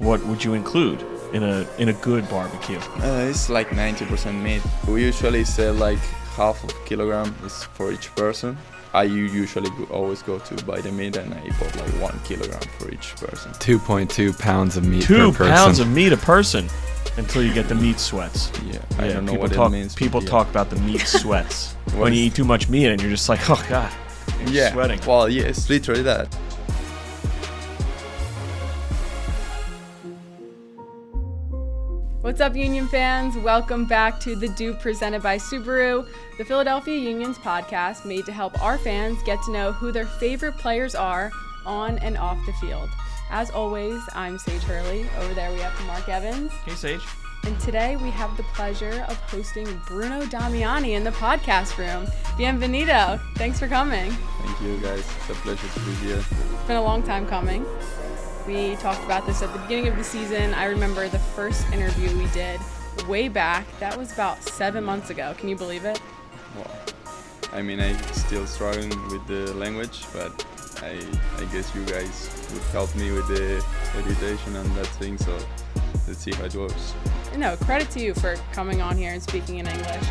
what would you include in a good barbecue? It's like 90% meat. We usually say like half of a kilogram is for each person. I usually always go to buy the meat and I bought like 1 kilogram for each person. 2.2 pounds of meat per 2 person. pounds of meat a person until you get the meat sweats. Yeah, I don't know what talk, it means. People yeah. talk about the meat sweats. When you eat too much meat and you're just like, oh God, you're sweating. Well, yeah, it's literally that. What's up, Union fans? Welcome back to the DOOP presented by Subaru, the Philadelphia Union's podcast made to help our fans get to know who their favorite players are on and off the field. As always, I'm Sage Hurley. Over there we have Mark Evans. Hey, Sage. And today we have the pleasure of hosting Bruno Damiani in the podcast room. Bienvenido. Thanks for coming. Thank you, guys. It's a pleasure to be here. It's been a long time coming. We talked about this at the beginning of the season. I remember the first interview we did way back. That was about 7 months ago. Can you believe it? Well, I mean, I'm still struggling with the language, but I guess you guys would help me with the editation and that thing, so let's see how it works. No, credit to you for coming on here and speaking in English.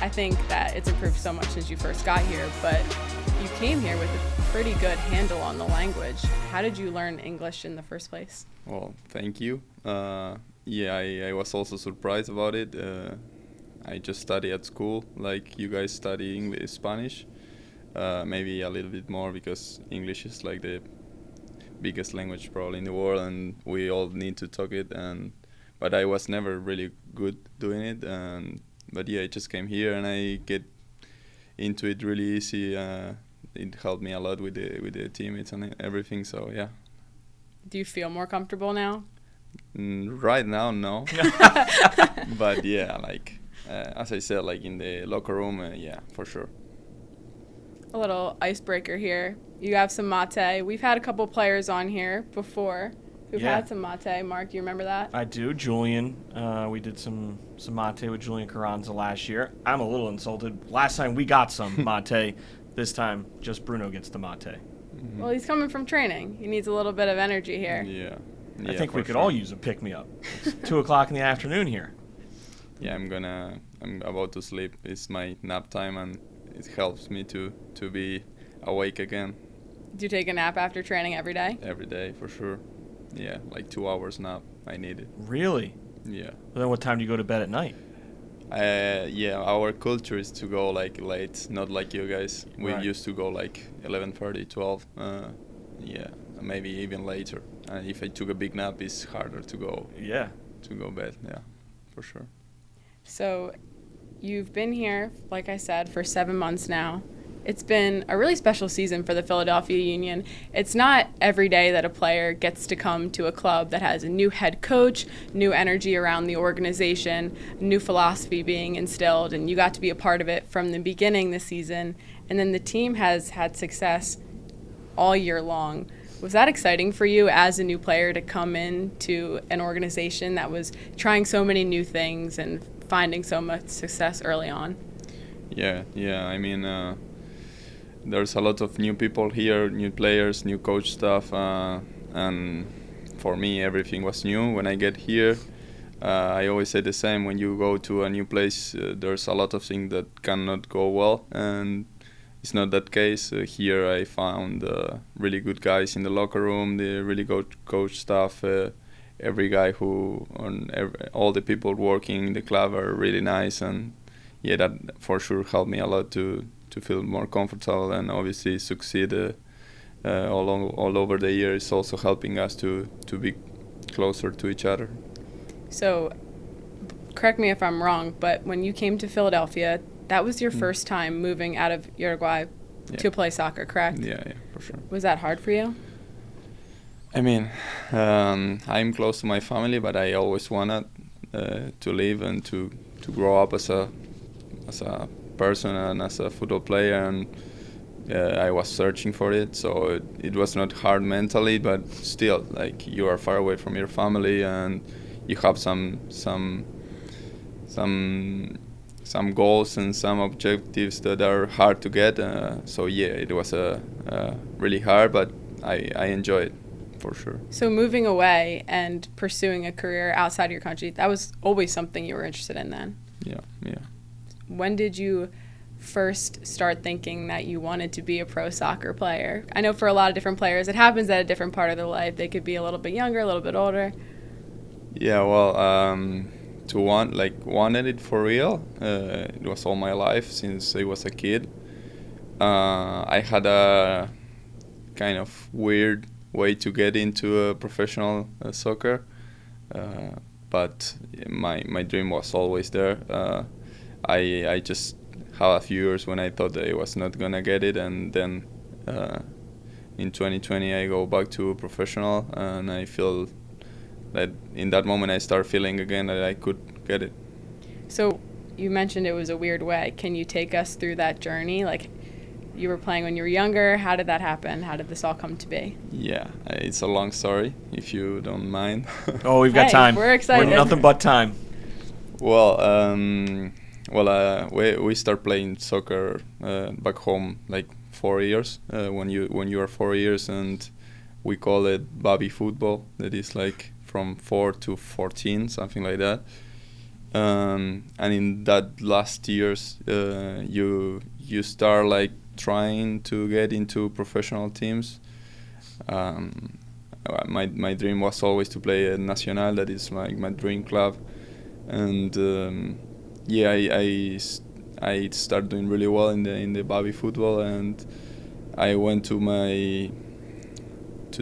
I think that it's improved so much since you first got here, but you came here with a pretty good handle on the language. How did you learn English in the first place? Well, thank you. I was also surprised about it. I just study at school, like you guys study English, Spanish. Maybe a little bit more because English is like the biggest language probably in the world, and we all need to talk it. But I was never really good doing it. But yeah, I just came here and I get into it really easy. It helped me a lot with the teammates and everything. So yeah. Do you feel more comfortable now? Right now, no. But yeah, like as I said, like in the locker room, yeah, for sure. A little icebreaker here. You have some mate. We've had a couple players on here before who've had some mate. Mark, do you remember that? I do. Julian. We did some mate with Julian Carranza last year. I'm a little insulted. Last time we got some mate. This time, just Bruno gets the mate. Mm-hmm. Well, he's coming from training. He needs a little bit of energy here. Yeah. I think we could all use a pick-me-up. It's 2 o'clock in the afternoon here. Yeah, I'm about to sleep. It's my nap time, and it helps me to be awake again. Do you take a nap after training every day? Every day, for sure. Yeah, like 2 hours nap. I need it. Really? Yeah. Well, then what time do you go to bed at night? Yeah, our culture is to go like late, not like you guys. We used to go like 11:30, 12. Yeah, maybe even later. And if I took a big nap, it's harder to go. Yeah. To go bed. Yeah, for sure. So, you've been here, like I said, for 7 months now. It's been a really special season for the Philadelphia Union. It's not every day that a player gets to come to a club that has a new head coach, new energy around the organization, new philosophy being instilled, and you got to be a part of it from the beginning this season. And then the team has had success all year long. Was that exciting for you as a new player to come into an organization that was trying so many new things and finding so much success early on? Yeah. I mean, there's a lot of new people here, new players, new coach staff, and for me everything was new when I get here. I always say the same, when you go to a new place, there's a lot of things that cannot go well, and it's not that case. Here I found really good guys in the locker room, the really good coach staff, every guy all the people working in the club are really nice, and yeah, that for sure helped me a lot to feel more comfortable and obviously succeed all over the year. Is also helping us to be closer to each other. So, correct me if I'm wrong, but when you came to Philadelphia, that was your first time moving out of Uruguay to play soccer, correct? Yeah, for sure. Was that hard for you? I mean, I'm close to my family, but I always wanted to live and to grow up as a person and as a football player, and I was searching for it, so it was not hard mentally, but still, like, you are far away from your family and you have some goals and some objectives that are hard to get, so yeah, it was really hard, but I enjoy it for sure. So moving away and pursuing a career outside your country, that was always something you were interested in then? Yeah. When did you first start thinking that you wanted to be a pro soccer player? I know for a lot of different players, it happens at a different part of their life. They could be a little bit younger, a little bit older. Yeah, well, wanted it for real. It was all my life since I was a kid. I had a kind of weird way to get into professional soccer, but my dream was always there. I just had a few years when I thought that I was not gonna get it, and then in 2020 I go back to professional, and I feel that in that moment I start feeling again that I could get it. So you mentioned it was a weird way. Can you take us through that journey? Like, you were playing when you were younger. How did that happen? How did this all come to be? Yeah, it's a long story, if you don't mind. Oh, we've got time. We're excited. We're nothing but time. Well, we start playing soccer back home like 4 years. When you are 4 years, and we call it baby football. That is like from 4 to 14, something like that. And in that last years, you start like trying to get into professional teams. My dream was always to play at Nacional. That is my dream club, and I started doing really well in the baby football, and I went to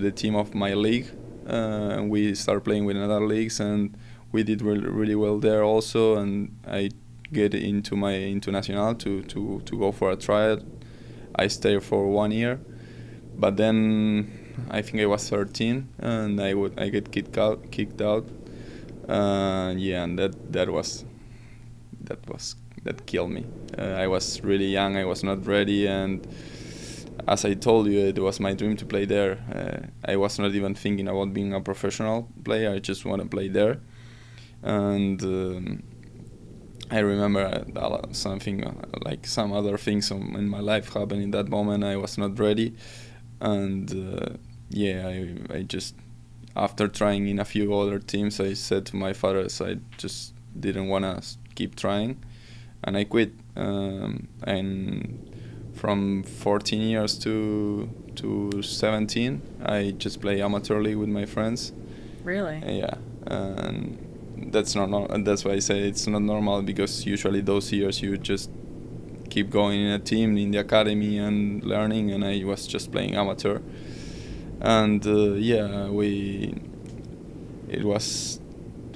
the team of my league, and we started playing with another leagues, and we did really well there also, and I get into Nacional to go for a trial. I stayed for 1 year, but then I think I was 13, and I get kicked out. And that killed me. I was really young. I was not ready, and as I told you, it was my dream to play there. I was not even thinking about being a professional player. I just want to play there, and I remember something like some other things in my life happened in that moment. I was not ready, and I just, after trying in a few other teams, I said to my father, I just didn't want to keep trying, and I quit. And from 14 years to 17, I just play amateur league with my friends. Really? Yeah, and that's not and that's why I say it's not normal, because usually those years you just keep going in a team in the academy and learning, and I was just playing amateur. And it was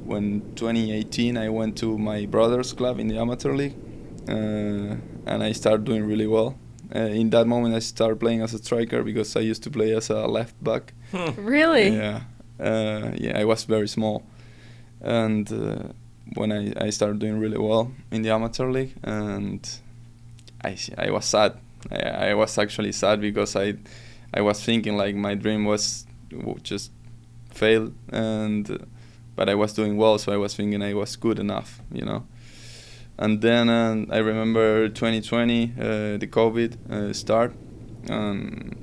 when 2018 I went to my brother's club in the amateur league, and I started doing really well. In that moment I started playing as a striker, because I used to play as a left back. Really? Yeah. I was very small, and when I started doing really well in the amateur league, and I was sad. I was actually sad, because I was thinking like my dream was just fail, but I was doing well, so I was thinking I was good enough, And then I remember 2020, the COVID start, and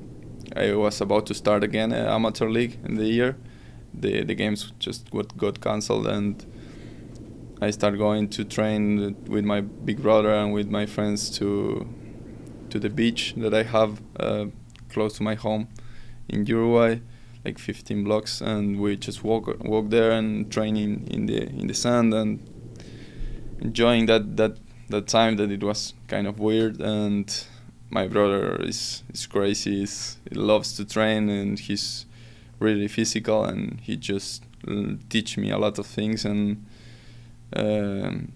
I was about to start again amateur league in the year. The games just got cancelled, and I started going to train with my big brother and with my friends to the beach that I have close to my home in Uruguay, like 15 blocks, and we just walk there and training in the sand and enjoying that time. That it was kind of weird, and my brother is crazy. He loves to train, and he's really physical, and he just teach me a lot of things, and I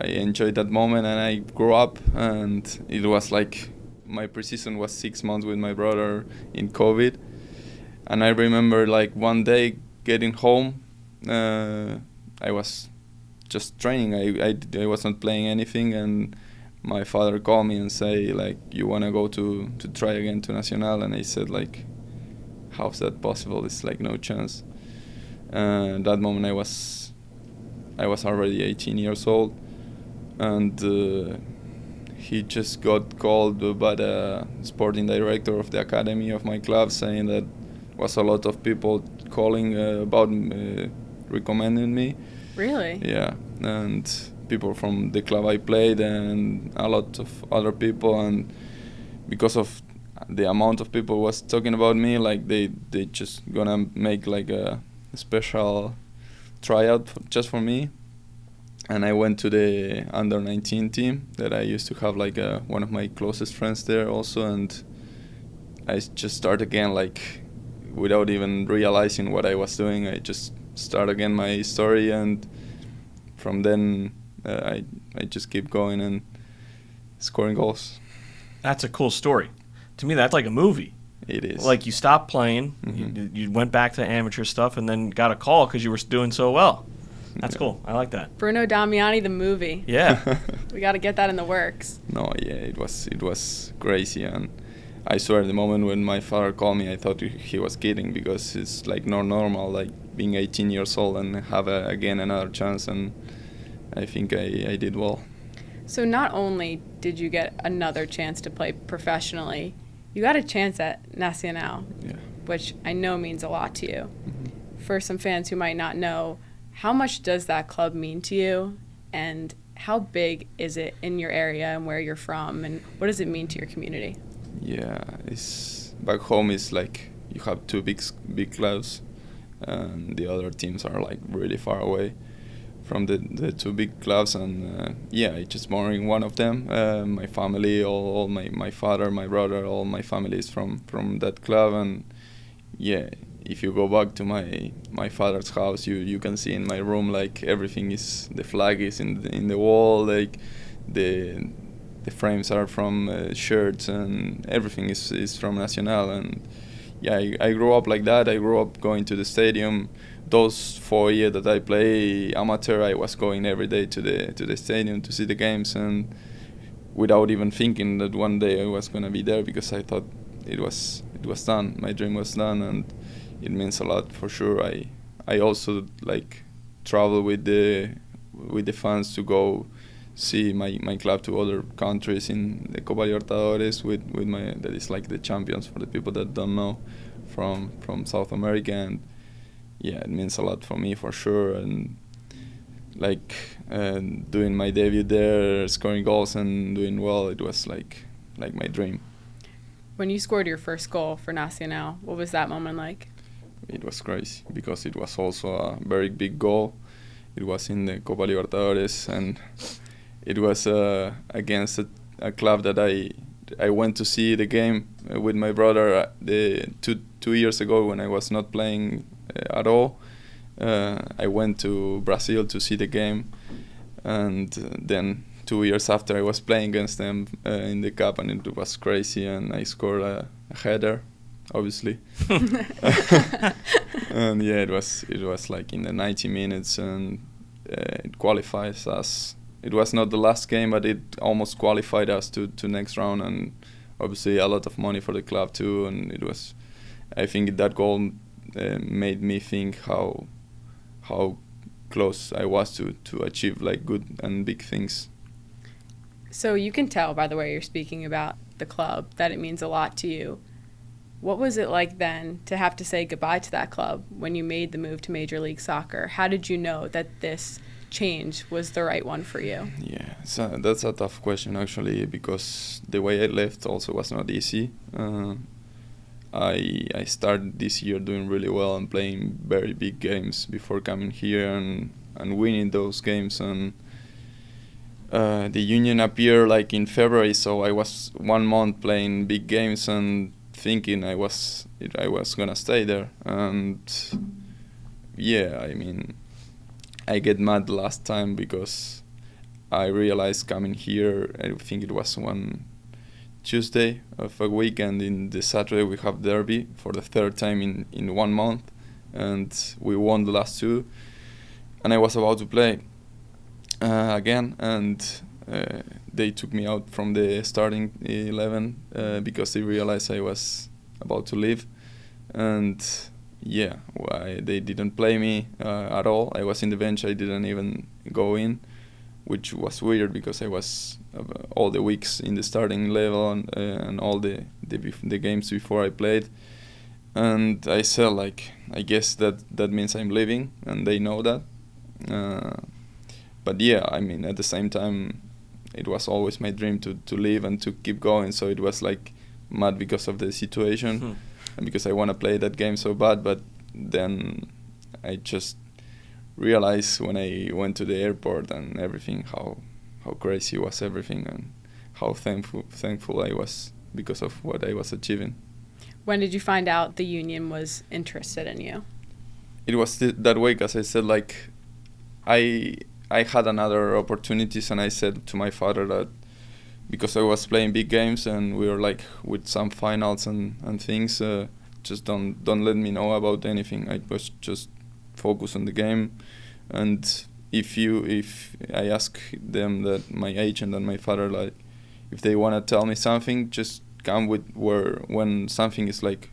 enjoyed that moment, and I grew up, and it was like my preseason was 6 months with my brother in COVID, and I remember like one day getting home, I was just training. I was not playing anything, and my father called me and say like, you want to go to try again to Nacional, and I said like, how's that possible? It's like no chance. That moment I was already 18 years old, and he just got called by the sporting director of the academy of my club, saying that was a lot of people calling about recommending me. Really? Yeah, and people from the club I played and a lot of other people, and because of the amount of people was talking about me, like they just gonna make like a special tryout just for me. And I went to the under 19 team that I used to have like one of my closest friends there also, and I just start again like without even realizing what I was doing. I just start again my story, and from then I just keep going and scoring goals. That's a cool story. To me, that's like a movie. It is. Like you stopped playing, you went back to amateur stuff, and then got a call because you were doing so well. That's cool. I like that. Bruno Damiani, the movie. Yeah. We got to get that in the works. No, yeah, it was crazy, and I swear the moment when my father called me, I thought he was kidding, because it's like not normal, like being 18 years old and have again another chance, and I think I did well. So not only did you get another chance to play professionally, you got a chance at Nacional, which I know means a lot to you. For some fans who might not know, how much does that club mean to you, and how big is it in your area and where you're from, and what does it mean to your community? Yeah, it's back home. It's like you have two big clubs, and the other teams are like really far away from the two big clubs. And I just born in one of them. My family, all my father, my brother, all my family is from that club. And if you go back to my father's house, you can see in my room like everything is, the flag is in the wall, like the frames are from shirts, and everything is from Nacional. And I grew up like that. I grew up going to the stadium. Those 4 years that I play amateur, I was going every day to the stadium to see the games, and without even thinking that one day I was gonna be there, because I thought it was done. My dream was done, and it means a lot for sure. I also like travel with the fans to go see my club to other countries in the Copa Libertadores with my, that is like the champions for the people that don't know, from South America. And it means a lot for me for sure. And like doing my debut there, scoring goals and doing well, it was like my dream. When you scored your first goal for Nacional, what was that moment like? It was crazy, because it was also a very big goal. It was in the Copa Libertadores, and it was against a club that I went to see the game with my brother two years ago when I was not playing at all. I went to Brazil to see the game, and then 2 years after I was playing against them in the cup, and it was crazy, and I scored a header, obviously. And it was like in the 90 minutes, and it qualifies us. It was not the last game, but it almost qualified us to next round, and obviously a lot of money for the club too. And it was, I think that goal made me think how close I was to achieve like good and big things. So you can tell by the way you're speaking about the club that it means a lot to you. What was it like then to have to say goodbye to that club when you made the move to Major League Soccer? How did you know that this change was the right one for you? Yeah, so that's a tough question actually, because the way I left also was not easy. I started this year doing really well and playing very big games before coming here and winning those games. And the union appeared like in February, so I was 1 month playing big games and thinking I was gonna stay there. And I mean, I get mad last time because I realized coming here, I think it was one Tuesday of a weekend, in the Saturday we have derby for the third time in 1 month, and we won the last two, and I was about to play again, and they took me out from the starting 11 because they realized I was about to leave. And they didn't play me at all. I was in the bench. I didn't even go in, which was weird because I was all the weeks in the starting level and all the games before I played. And I said, like, I guess that means I'm leaving, and they know that. But yeah, I mean, at the same time, it was always my dream to leave and to keep going. So it was like mad because of the situation and because I want to play that game so bad. But then I just realized when I went to the airport and everything, how crazy was everything, and how thankful I was because of what I was achieving. When did you find out the union was interested in you? It was that way, because I said, like, I had another opportunities, and I said to my father that because I was playing big games and we were like with some finals and things, just don't let me know about anything. I was just focus on the game, and if I ask them, that my agent and my father, like, if they want to tell me something, just come with when something is like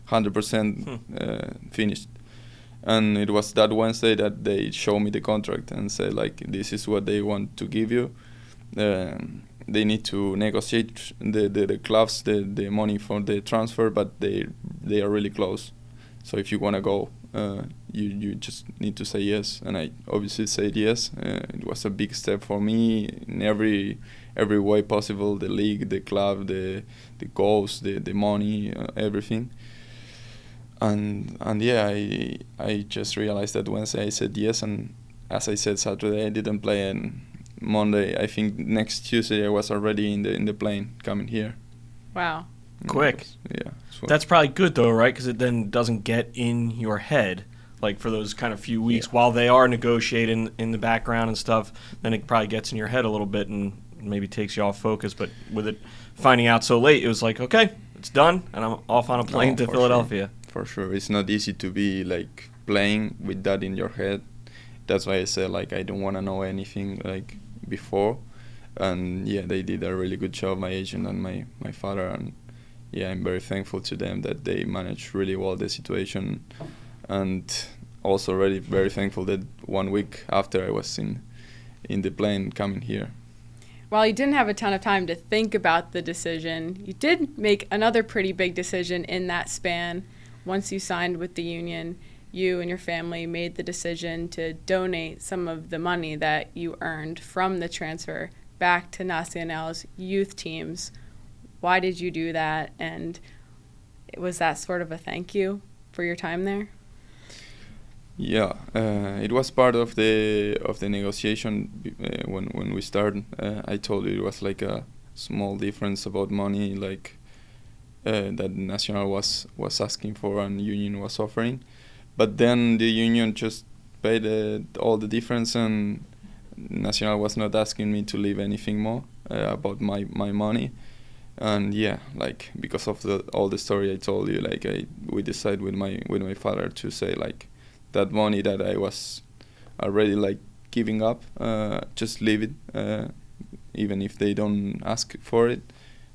100% finished. And it was that Wednesday that they show me the contract and say, like, this is what they want to give you. They need to negotiate the clubs the money for the transfer, but they are really close. So if you want to go, you just need to say yes. And I obviously said yes. It was a big step for me in every way possible: the league, the club, the goals, the money, everything. And yeah, I just realized that Wednesday I said yes, and as I said, Saturday I didn't play, and Monday, I think next Tuesday, I was already in the plane coming here. Wow. Quick. Yeah. That's probably good though, right? Because it then doesn't get in your head, like for those kind of few weeks while they are negotiating in the background and stuff. Then it probably gets in your head a little bit and maybe takes you off focus. But with it finding out so late, it was like, okay, it's done, and I'm off on a plane to Philadelphia. Sure. For sure, it's not easy to be like playing with that in your head. That's why I said, like, I don't want to know anything like before. And yeah, they did a really good job, my agent and my father, and yeah, I'm very thankful to them that they managed really well the situation, and also really very thankful that 1 week after I was in the plane coming here. While you didn't have a ton of time to think about the decision, you did make another pretty big decision in that span. Once you signed with the union, you and your family made the decision to donate some of the money that you earned from the transfer back to Nacional's youth teams. Why did you do that, and was that sort of a thank you for your time there? Yeah, it was part of the negotiation when we started. I told you it was like a small difference about money, like that Nacional was asking for and union was offering, but then the union just paid all the difference, and Nacional was not asking me to leave anything more about my money. And yeah, like, because of all the story I told you, like, we decided with my father to say, like, that money that I was already like giving up, just leave it, even if they don't ask for it,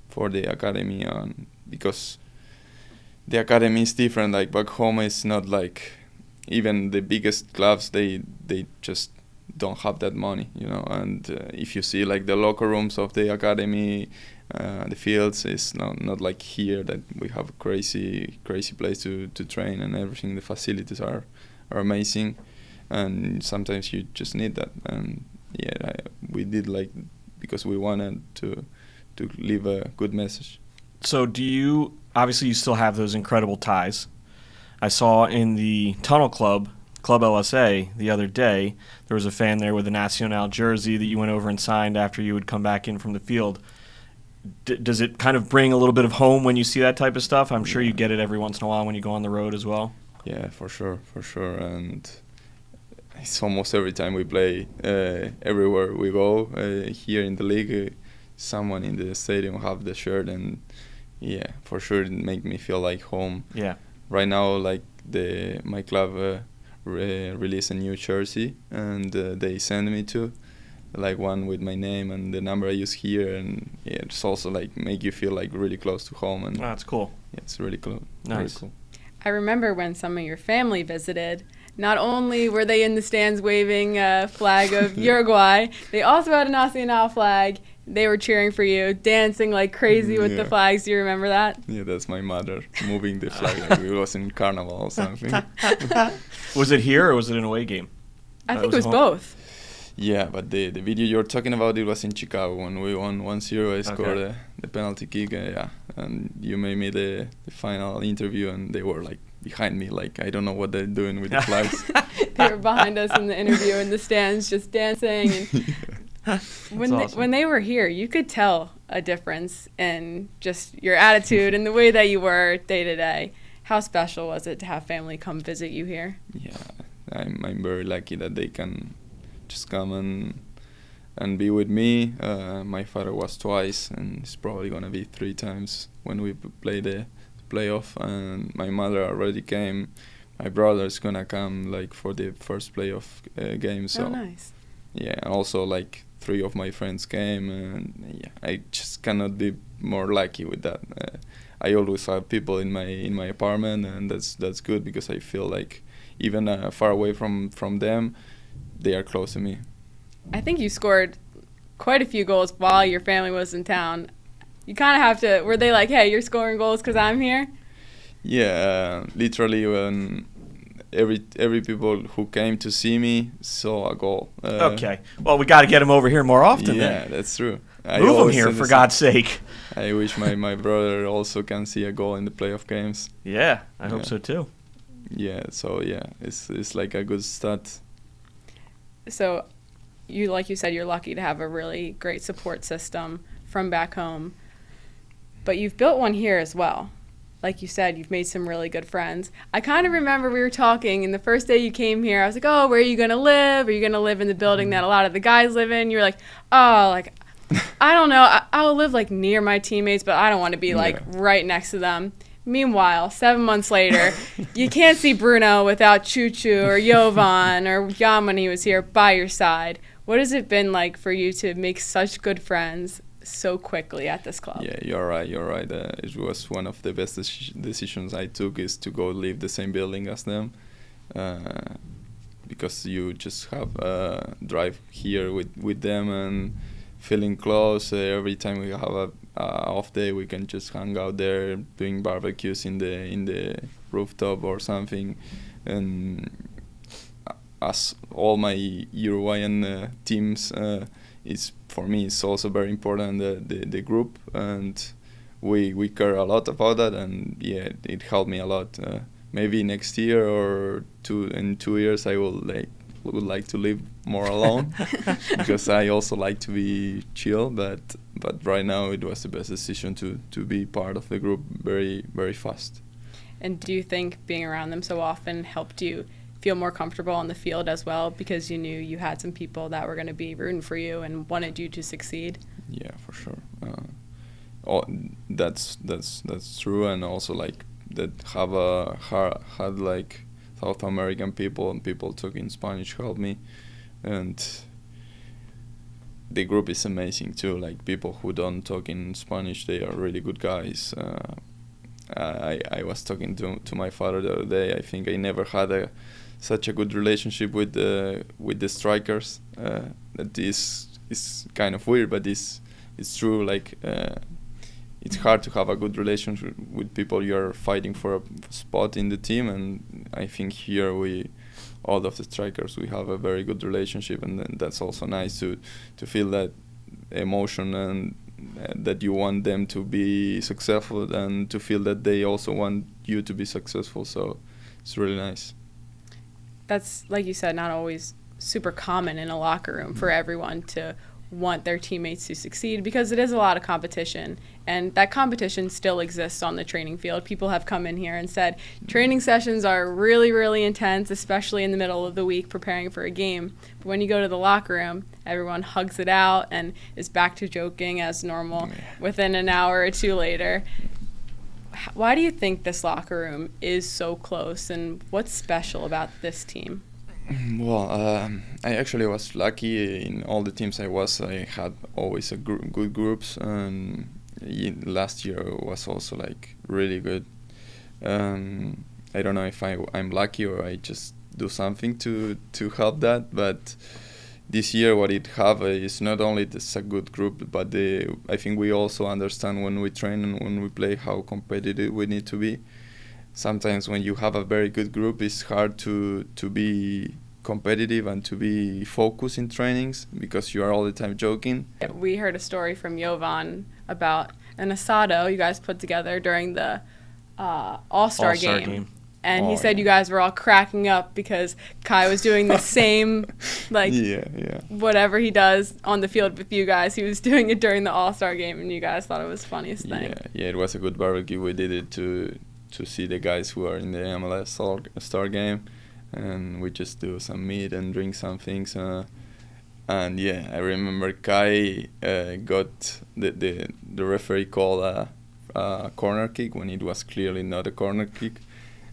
for the academy, because the academy is different. Like, back home, it's not like even the biggest clubs, they just don't have that money, you know. And if you see like the locker rooms of the academy, the fields, is not like here that we have a crazy place to train and everything. The facilities are amazing, and sometimes you just need that. And yeah, we did, like, because we wanted to leave a good message. So obviously you still have those incredible ties. I saw in the Tunnel Club LSA the other day, there was a fan there with a Nacional jersey that you went over and signed after you would come back in from the field. Does it kind of bring a little bit of home when you see that type of stuff? I'm sure you get it every once in a while when you go on the road as well. Yeah, for sure. And it's almost every time we play, everywhere we go, here in the league, someone in the stadium have the shirt, and yeah, for sure it make me feel like home. Yeah. Right now, like, my club released a new jersey, and they send me to, like, one with my name and the number I use here, and yeah, it's also like make you feel like really close to home. And that's cool. Yeah, it's really cool. Nice. Really cool. I remember when some of your family visited, not only were they in the stands waving a flag of Uruguay, they also had a Nacional flag. they were cheering for you, dancing like crazy with the flags. Do you remember that? Yeah, that's my mother moving the flag like it was in carnival or something. Was it here or was it an away game? I think it was both. Yeah, but the video you're talking about, it was in Chicago when we won 1-0. I scored the penalty kick, and you made me the final interview, and they were like behind me, like I don't know what they're doing with the flags. They were behind us in the interview in the stands, just dancing. And when they were here, you could tell a difference in just your attitude and the way that you were day to day. How special was it to have family come visit you here? Yeah, I'm very lucky that they can just come and be with me. My father was twice, and it's probably gonna be 3 times when we play the playoff. And my mother already came. My brother is gonna come like for the first playoff game. So nice. Yeah, and also like 3 of my friends came, and yeah, I just cannot be more lucky with that. I always have people in my apartment, and that's good because I feel like even far away from them, they are close to me. I think you scored quite a few goals while your family was in town. You kind of have to. Were they like, "Hey, you're scoring goals because I'm here"? Yeah, literally when every people who came to see me saw a goal. Okay, well we got to get him over here more often. Yeah, then. that's true. Move him here for God's sake. I wish my brother also can see a goal in the playoff games. Yeah, I hope so too. Yeah, so yeah, it's like a good start. So, like you said, you're lucky to have a really great support system from back home. But you've built one here as well. Like you said, you've made some really good friends. I kind of remember we were talking, and the first day you came here, I was like, oh, where are you going to live? Are you going to live in the building that a lot of the guys live in? You were like, oh, like, I don't know. I'll live, like, near my teammates, but I don't want to be, like, right next to them. Meanwhile, 7 months later, you can't see Bruno without Choo-Choo or Jovan or Jan when he was here by your side. What has it been like for you to make such good friends so quickly at this club? Yeah, you're right. It was one of the best decisions I took, is to go live the same building as them, because you just have drive here with them and feeling close. Every time we have a off day, we can just hang out there doing barbecues in the rooftop or something. And as all my Uruguayan teams, is for me it's also very important, the group, and we care a lot about that, and yeah, it helped me a lot. Maybe next year or in 2 years I would like to live more alone because I also like to be chill, but right now it was the best decision to be part of the group very, very fast. And do you think being around them so often helped you feel more comfortable on the field as well, because you knew you had some people that were going to be rooting for you and wanted you to succeed? Yeah, for sure. That's true, and also like that had like South American people and people talking Spanish helped me, and the group is amazing too. Like people who don't talk in Spanish, they are really good guys. I was talking to my father the other day. I think I never had such a good relationship with the strikers. That is kind of weird, but it's true. Like it's hard to have a good relationship with people you're fighting for a spot in the team, and I think here all of the strikers, we have a very good relationship, and then that's also nice to feel that emotion and that you want them to be successful, and to feel that they also want you to be successful. So it's really nice. That's, like you said, not always super common in a locker room for everyone to want their teammates to succeed, because it is a lot of competition, and that competition still exists on the training field. People have come in here and said training sessions are really, really intense, especially in the middle of the week preparing for a game. But when you go to the locker room, everyone hugs it out and is back to joking as normal within an hour or two later. Why do you think this locker room is so close, and what's special about this team? Well, I actually was lucky in all the teams I had always good groups, and last year was also like really good. I don't know if I'm lucky or I just do something to help that, but this year what it have is not only this a good group, but I think we also understand when we train and when we play how competitive we need to be. Sometimes when you have a very good group, it's hard to be competitive and to be focused in trainings because you are all the time joking. We heard a story from Jovan about an asado you guys put together during the All-Star game. And he said you guys were all cracking up because Kai was doing the same, like, whatever he does on the field with you guys. He was doing it during the All-Star game, and you guys thought it was the funniest thing. Yeah, it was a good barbecue. We did it to see the guys who are in the MLS All-Star game, and we just do some meat and drink some things. And yeah, I remember Kai got the referee called a corner kick when it was clearly not a corner kick.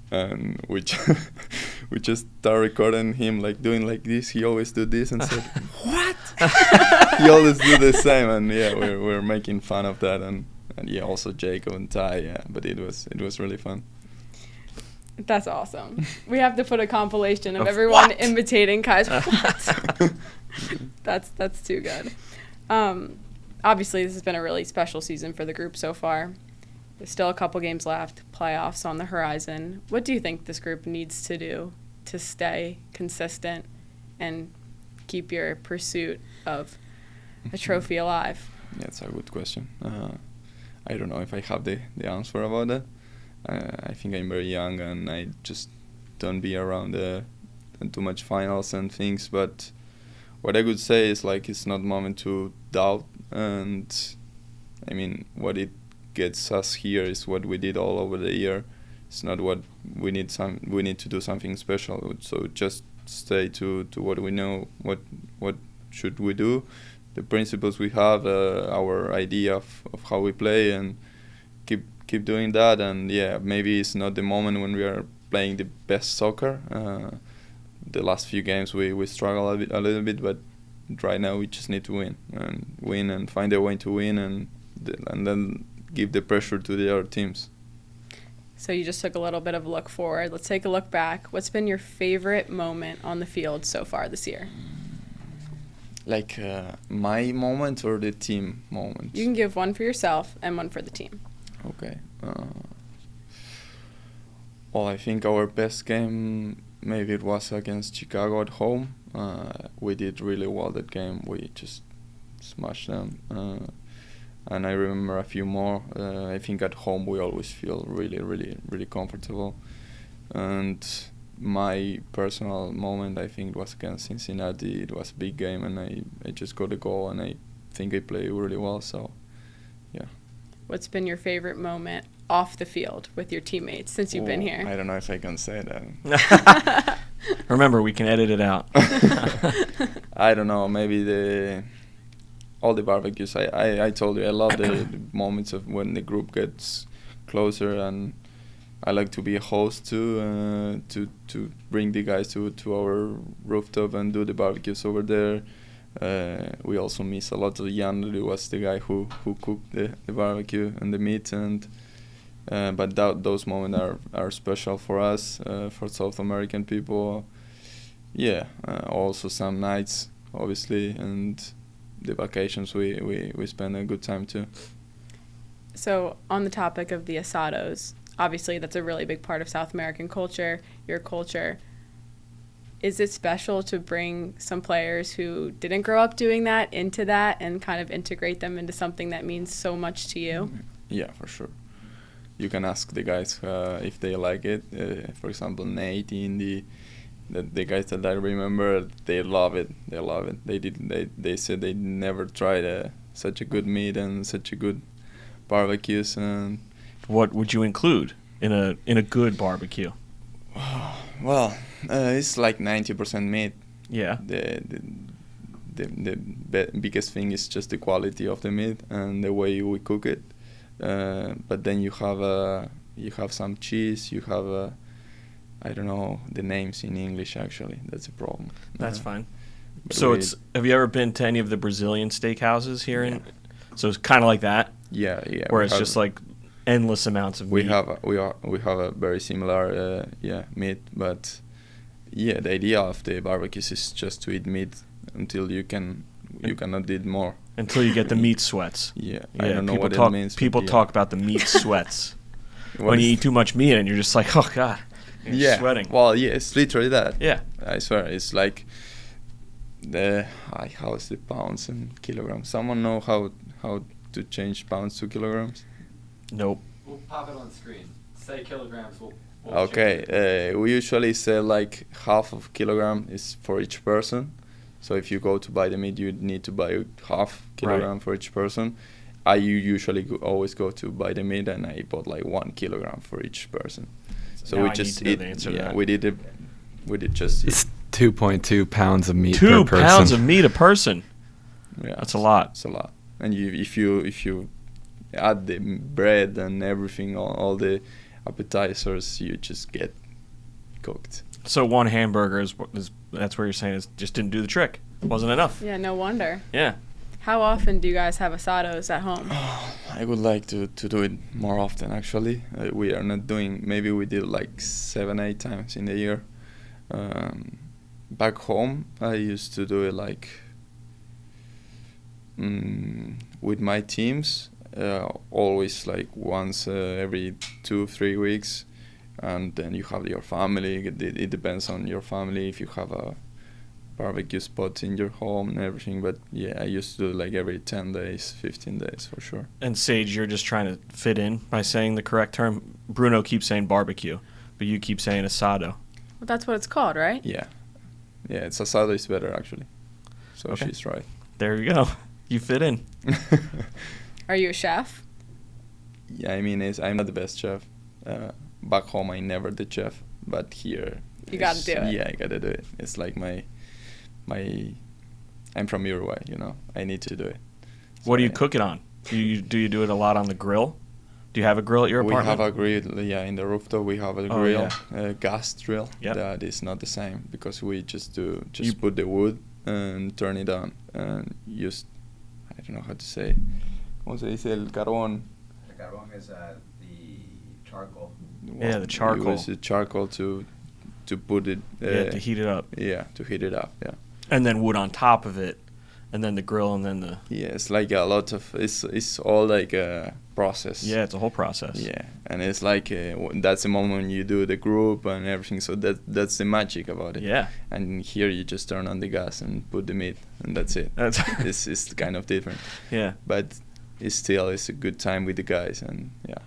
And we just started recording him like doing like this. He always do this and said, "What?" He always do the same, and yeah, we're making fun of that, and yeah, also Jacob and Ty, yeah. But it was really fun. That's awesome. We have to put a compilation of everyone imitating Kai's what? That's too good. Obviously, this has been a really special season for the group so far. There's still a couple games left, playoffs on the horizon. What do you think this group needs to do to stay consistent and keep your pursuit of a trophy alive? Yeah, it's a good question. I don't know if I have the answer about that. I think I'm very young and I just don't be around too much finals and things. But what I could say is like it's not moment to doubt. And I mean, what it gets us here is what we did all over the year. It's not what we need. We need to do something special. So just stay to what we know. What should we do? The principles we have, our idea of how we play, and keep doing that. And yeah, maybe it's not the moment when we are playing the best soccer. The last few games we struggle a little bit, but right now we just need to win and find a way to win, and then give the pressure to the other teams. So you just took a little bit of a look forward. Let's take a look back. What's been your favorite moment on the field so far this year? Like my moment or the team moment? You can give one for yourself and one for the team. Okay. Well, I think our best game, maybe it was against Chicago at home. We did really well that game. We just smashed them. And I remember a few more. I think at home we always feel really, really, really comfortable. And my personal moment, I think, was against Cincinnati. It was a big game, and I just got a goal, and I think I played really well. So, yeah. What's been your favorite moment off the field with your teammates since you've been here? I don't know if I can say that. Remember, we can edit it out. I don't know. Maybe all the barbecues. I told you I love the moments of when the group gets closer, and I like to be a host too, to bring the guys to our rooftop and do the barbecues over there. We also miss a lot of Jan, who was the guy who cooked the barbecue and the meat, and but those moments are special for us, for South American people. Yeah, also some nights, obviously, and the vacations we spend a good time too. So on the topic of the asados, obviously that's a really big part of South American culture, your culture. Is it special to bring some players who didn't grow up doing that into that and kind of integrate them into something that means so much to you? Yeah, for sure. You can ask the guys if they like it. For example, Nate, Indy, the guys that I remember, they love it. They love it. They said they never tried such a good meat and such a good barbecues. And what would you include in a good barbecue? Well, it's like 90% meat. Yeah. The biggest thing is just the quality of the meat and the way we cook it. But then you have some cheese. You have I don't know the names in English, actually. That's a problem. That's fine. So have you ever been to any of the Brazilian steakhouses here? Yeah. So it's kind of like that? Yeah. Where it's just like endless amounts of meat. We have a very similar meat, but yeah, the idea of the barbecues is just to eat meat until you cannot eat more. Until you get the meat sweats. Yeah, Yeah, I don't know people what talk, it means. People but talk about the meat sweats. What When you is- eat too much meat and you're just like, oh God, you're sweating. Well, yeah, it's literally that. Yeah. I swear, it's like how is the pounds and kilograms? Someone know how to change pounds to kilograms? Nope. We'll pop it on screen. Say kilograms. We'll Okay, we usually say like half of kilogram is for each person. So if you go to buy the meat, you need to buy half kilogram for each person. I usually always go to buy the meat, and I bought like 1 kilogram for each person. So Now we I just need to know eat. the answer to Yeah, that. we did just eat. It's 2.2 pounds of meat 2 per person. pounds of meat a person. Yeah, That's a lot. It's a lot. And if you add the bread and everything, all the appetizers, you just get cooked. So 1 hamburger is that's where you're saying is just didn't do the trick. Wasn't enough. Yeah, no wonder. Yeah. How often do you guys have asados at home? I would like to do it more often, actually. We are not doing, maybe we did like 7-8 times in the year. Back home, I used to do it like with my teams, always like once every 2-3 weeks. And then you have your family. It depends on your family if you have a barbecue spot in your home and everything. But yeah, I used to do it like every 10 days, 15 days for sure. And Sage, you're just trying to fit in by saying the correct term. Bruno keeps saying barbecue, but you keep saying asado. Well, that's what it's called, right? Yeah, it's asado is better actually. So Okay. she's right. There you go. You fit in. Are you a chef? Yeah, I mean, I'm not the best chef. Back home, I never did chef, but here You gotta do it. Yeah, I gotta do it. It's like my. I'm from Uruguay, I need to do it. What do you So, cook it on? Do you do it a lot on the grill? Do you have a grill at your We apartment? have a grill, in the rooftop we have a Oh, grill, gas drill. Yep. That is not the same because we just You- put the wood and turn it on and use, I don't know how to say, ¿cómo se dice el carbón? The carbón is the charcoal. Yeah, the charcoal. We use the charcoal to put it. To heat it up. Yeah, to heat it up. Yeah. And then wood on top of it, and then the grill, and then the... Yeah, it's like a lot of. It's all like a process. Yeah, it's a whole process. Yeah, and it's like that's the moment when you do the group and everything. So that's the magic about it. Yeah. And here you just turn on the gas and put the meat, and that's it. That's It's kind of different, yeah. but it's a good time with the guys, and yeah.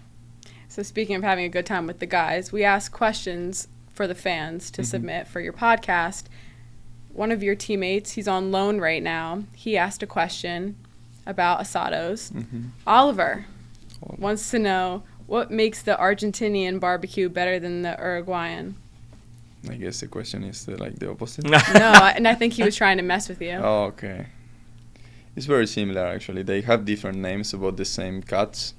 So speaking of having a good time with the guys, we ask questions for the fans to submit for your podcast. One of your teammates, he's on loan right now. He asked a question about asados. Oliver wants to know what makes the Argentinian barbecue better than the Uruguayan. I guess the question is like the opposite. No, and I think he was trying to mess with you. Oh, okay. It's very similar actually. They have different names about the same cuts.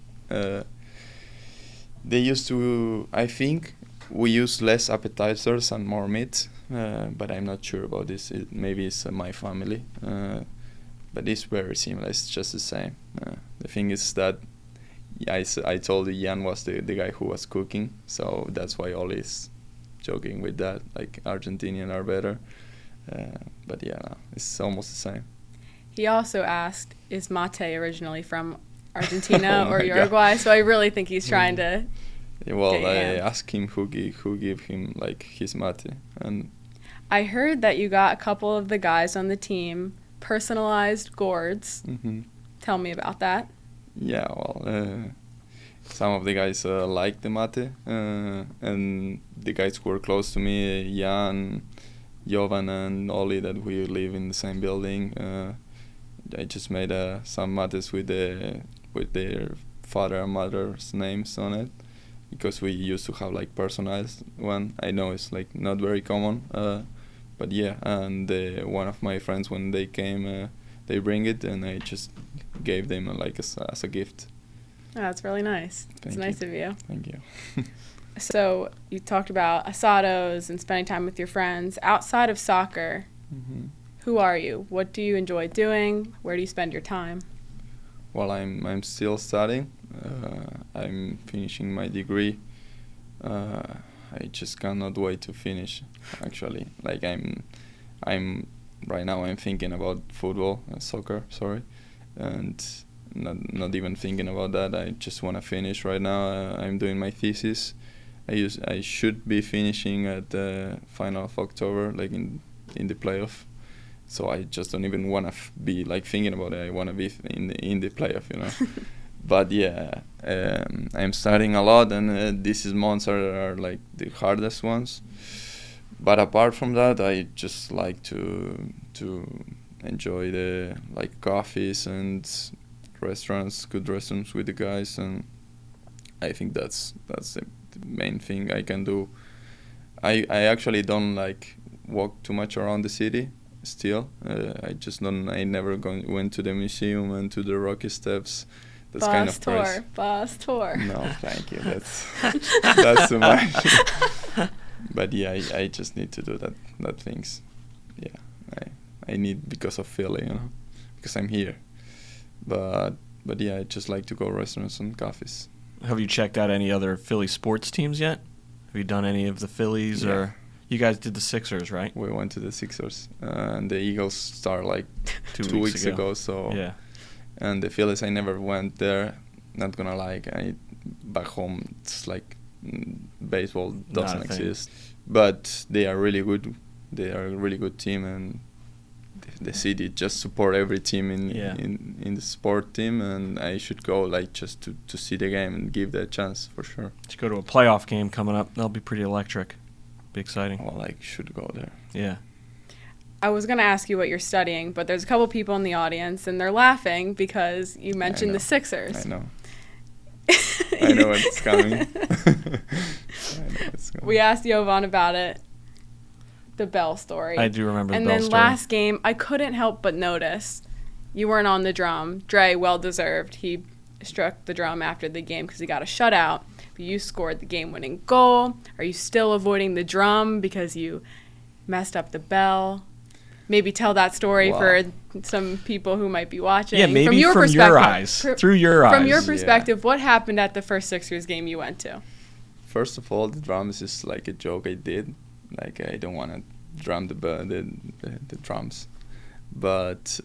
They used to, I think, we use less appetizers and more meat, but I'm not sure about this. Maybe it's my family, but it's very similar. It's just the same. The thing is that I told you Jan was the guy who was cooking, so that's why always joking with that. Like Argentinian are better, but yeah, no, it's almost the same. He also asked, is mate originally from Argentina Oh or my God. Uruguay? So I really think he's trying to... Well, Okay, I yeah. asked him who gave him like his mate, and I heard that you got a couple of the guys on the team personalized gourds. Tell me about that. yeah, well, some of the guys like the mate, and the guys who were close to me, Jan, Jovan, and Oli, that we live in the same building. I just made some mates with their father and mother's names on it, because we used to have like personalized one. I know it's like not very common, but yeah. And one of my friends, when they came, they bring it, and I just gave them like as a gift. Oh, that's really nice. It's Thank nice you. of you. Thank you. So you talked about asados and spending time with your friends. Outside of soccer, who are you? What do you enjoy doing? Where do you spend your time? Well, I'm still studying. I'm finishing my degree. I just cannot wait to finish. Actually, like I'm right now I'm thinking about football, soccer, sorry, and not even thinking about that. I just want to finish right now. I'm doing my thesis. I should be finishing at the final of October, like in the playoff. So I just don't even want to be like thinking about it. I want to be in the playoff, you know. But yeah, I'm studying a lot, and these months are like the hardest ones. But apart from that, I just like to enjoy the like coffees and restaurants, good restaurants with the guys, and I think that's the main thing I can do. I actually don't like walk too much around the city. Still, I never went to the museum and to the Rocky Steps. That's kind of crazy. Bus tour. No, thank you. That's too much. But yeah, I just need to do that things. Yeah, I need because of Philly, you know, because I'm here. But yeah, I just like to go restaurants and cafes. Have you checked out any other Philly sports teams yet? Have you done any of the Phillies or? You guys did the Sixers, right? We went to the Sixers, and the Eagles started like two weeks ago. So yeah. And the Phillies, I never went there. Not gonna lie, back home it's like baseball doesn't exist. But they are really good. They are a really good team, and the city just support every team in the sport team. And I should go like just to see the game and give that a chance for sure. Let's go to a playoff game coming up. That'll be pretty electric. Be exciting. Well, I should go there. Yeah. I was going to ask you what you're studying, but there's a couple people in the audience, and they're laughing because you mentioned the Sixers. I know. I know it's coming. We asked Jovan about it, the Bell story. I do remember the Bell story. story. And then last game, I couldn't help but notice you weren't on the drum. Dre, well-deserved. He struck the drum after the game because he got a shutout. But you scored the game-winning goal. Are you still avoiding the drum because you messed up the bell? Maybe tell that story for some people who might be watching. Yeah, maybe from your eyes. Through your eyes. From your perspective, what happened at the first Sixers game you went to? First of all, the drums is like a joke I did. Like, I don't want to drum the drums. But,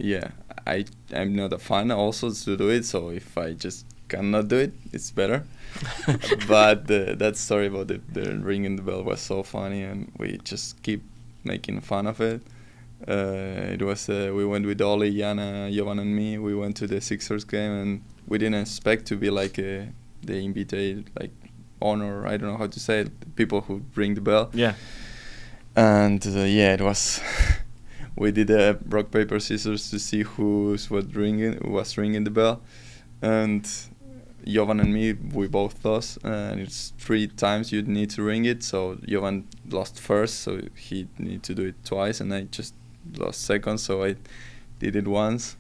yeah, I'm not a fan also to do it. So if I just cannot do it, it's better. But that story about the ringing the bell was so funny, and we just keep making fun of it. It was we went with Oli, Jana, Jovan, and me. We went to the Sixers game, and we didn't expect to be like the invited, like honor. I don't know how to say it. The people who ring the bell. Yeah. And yeah, it was. We did rock paper scissors to see who was ringing the bell, and Jovan and me, we both lost, and it's 3 times you'd need to ring it. So Jovan lost first, so he need to do it twice, and I just lost second, so I did it once.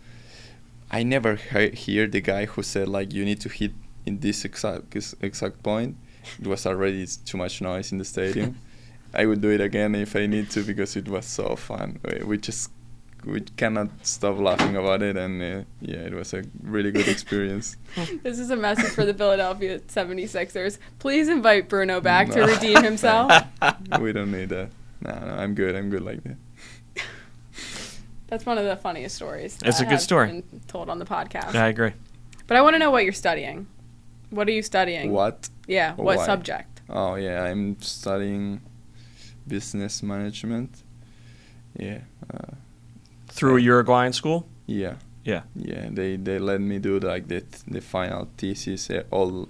I never hear the guy who said like you need to hit in this exact point. It was already too much noise in the stadium. I would do it again if I need to because it was so fun. We cannot stop laughing about it, and yeah, it was a really good experience. This is a message for the Philadelphia 76ers. Please invite Bruno back to redeem himself. We don't need that. No, I'm good. I'm good like that. That's one of the funniest stories. It's a good story. Been told on the podcast. Yeah, I agree. But I want to know what you're studying. What are you studying? What? Yeah, what Why? subject? Oh, yeah, I'm studying business management. Yeah. Through a Uruguayan school? Yeah. Yeah. Yeah, they let me do like the final thesis all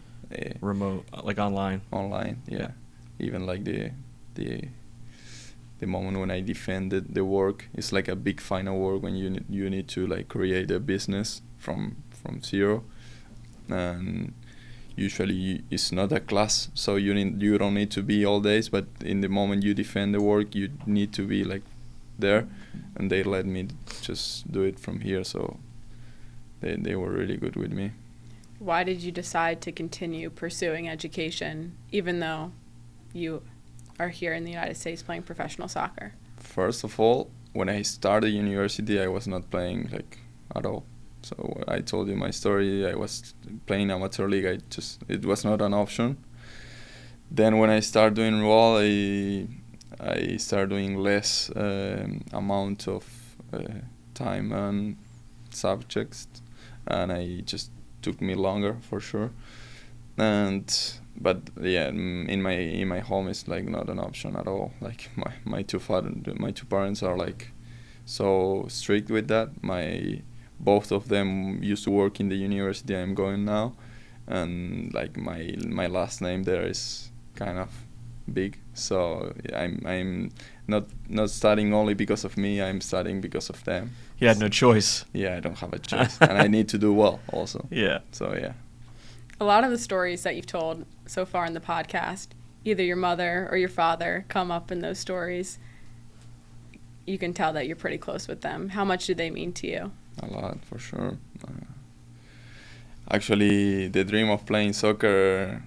remote, like online. Online, yeah. Even like the moment when I defended the work, it's like a big final work when you need to like create a business from zero, and usually it's not a class, so you don't need to be all days, but in the moment you defend the work, you need to be like there, and they let me just do it from here, so they were really good with me. Why did you decide to continue pursuing education even though you are here in the United States playing professional soccer? First of all, when I started university, I was not playing like at all. So I told you my story. I was playing amateur league. It was not an option. Then when I started doing well, I started doing less amount of time and subjects, and I just took me longer for sure. But yeah, in my home it's like not an option at all. Like my two parents are like so strict with that. Both of them used to work in the university I'm going now, and like my last name there is kind of big, so I'm not studying only because of me. I'm studying because of them. You had no choice. Yeah, I don't have a choice, and I need to do well also. Yeah. So yeah. A lot of the stories that you've told so far in the podcast, either your mother or your father come up in those stories. You can tell that you're pretty close with them. How much do they mean to you? A lot, for sure. Actually, the dream of playing soccer,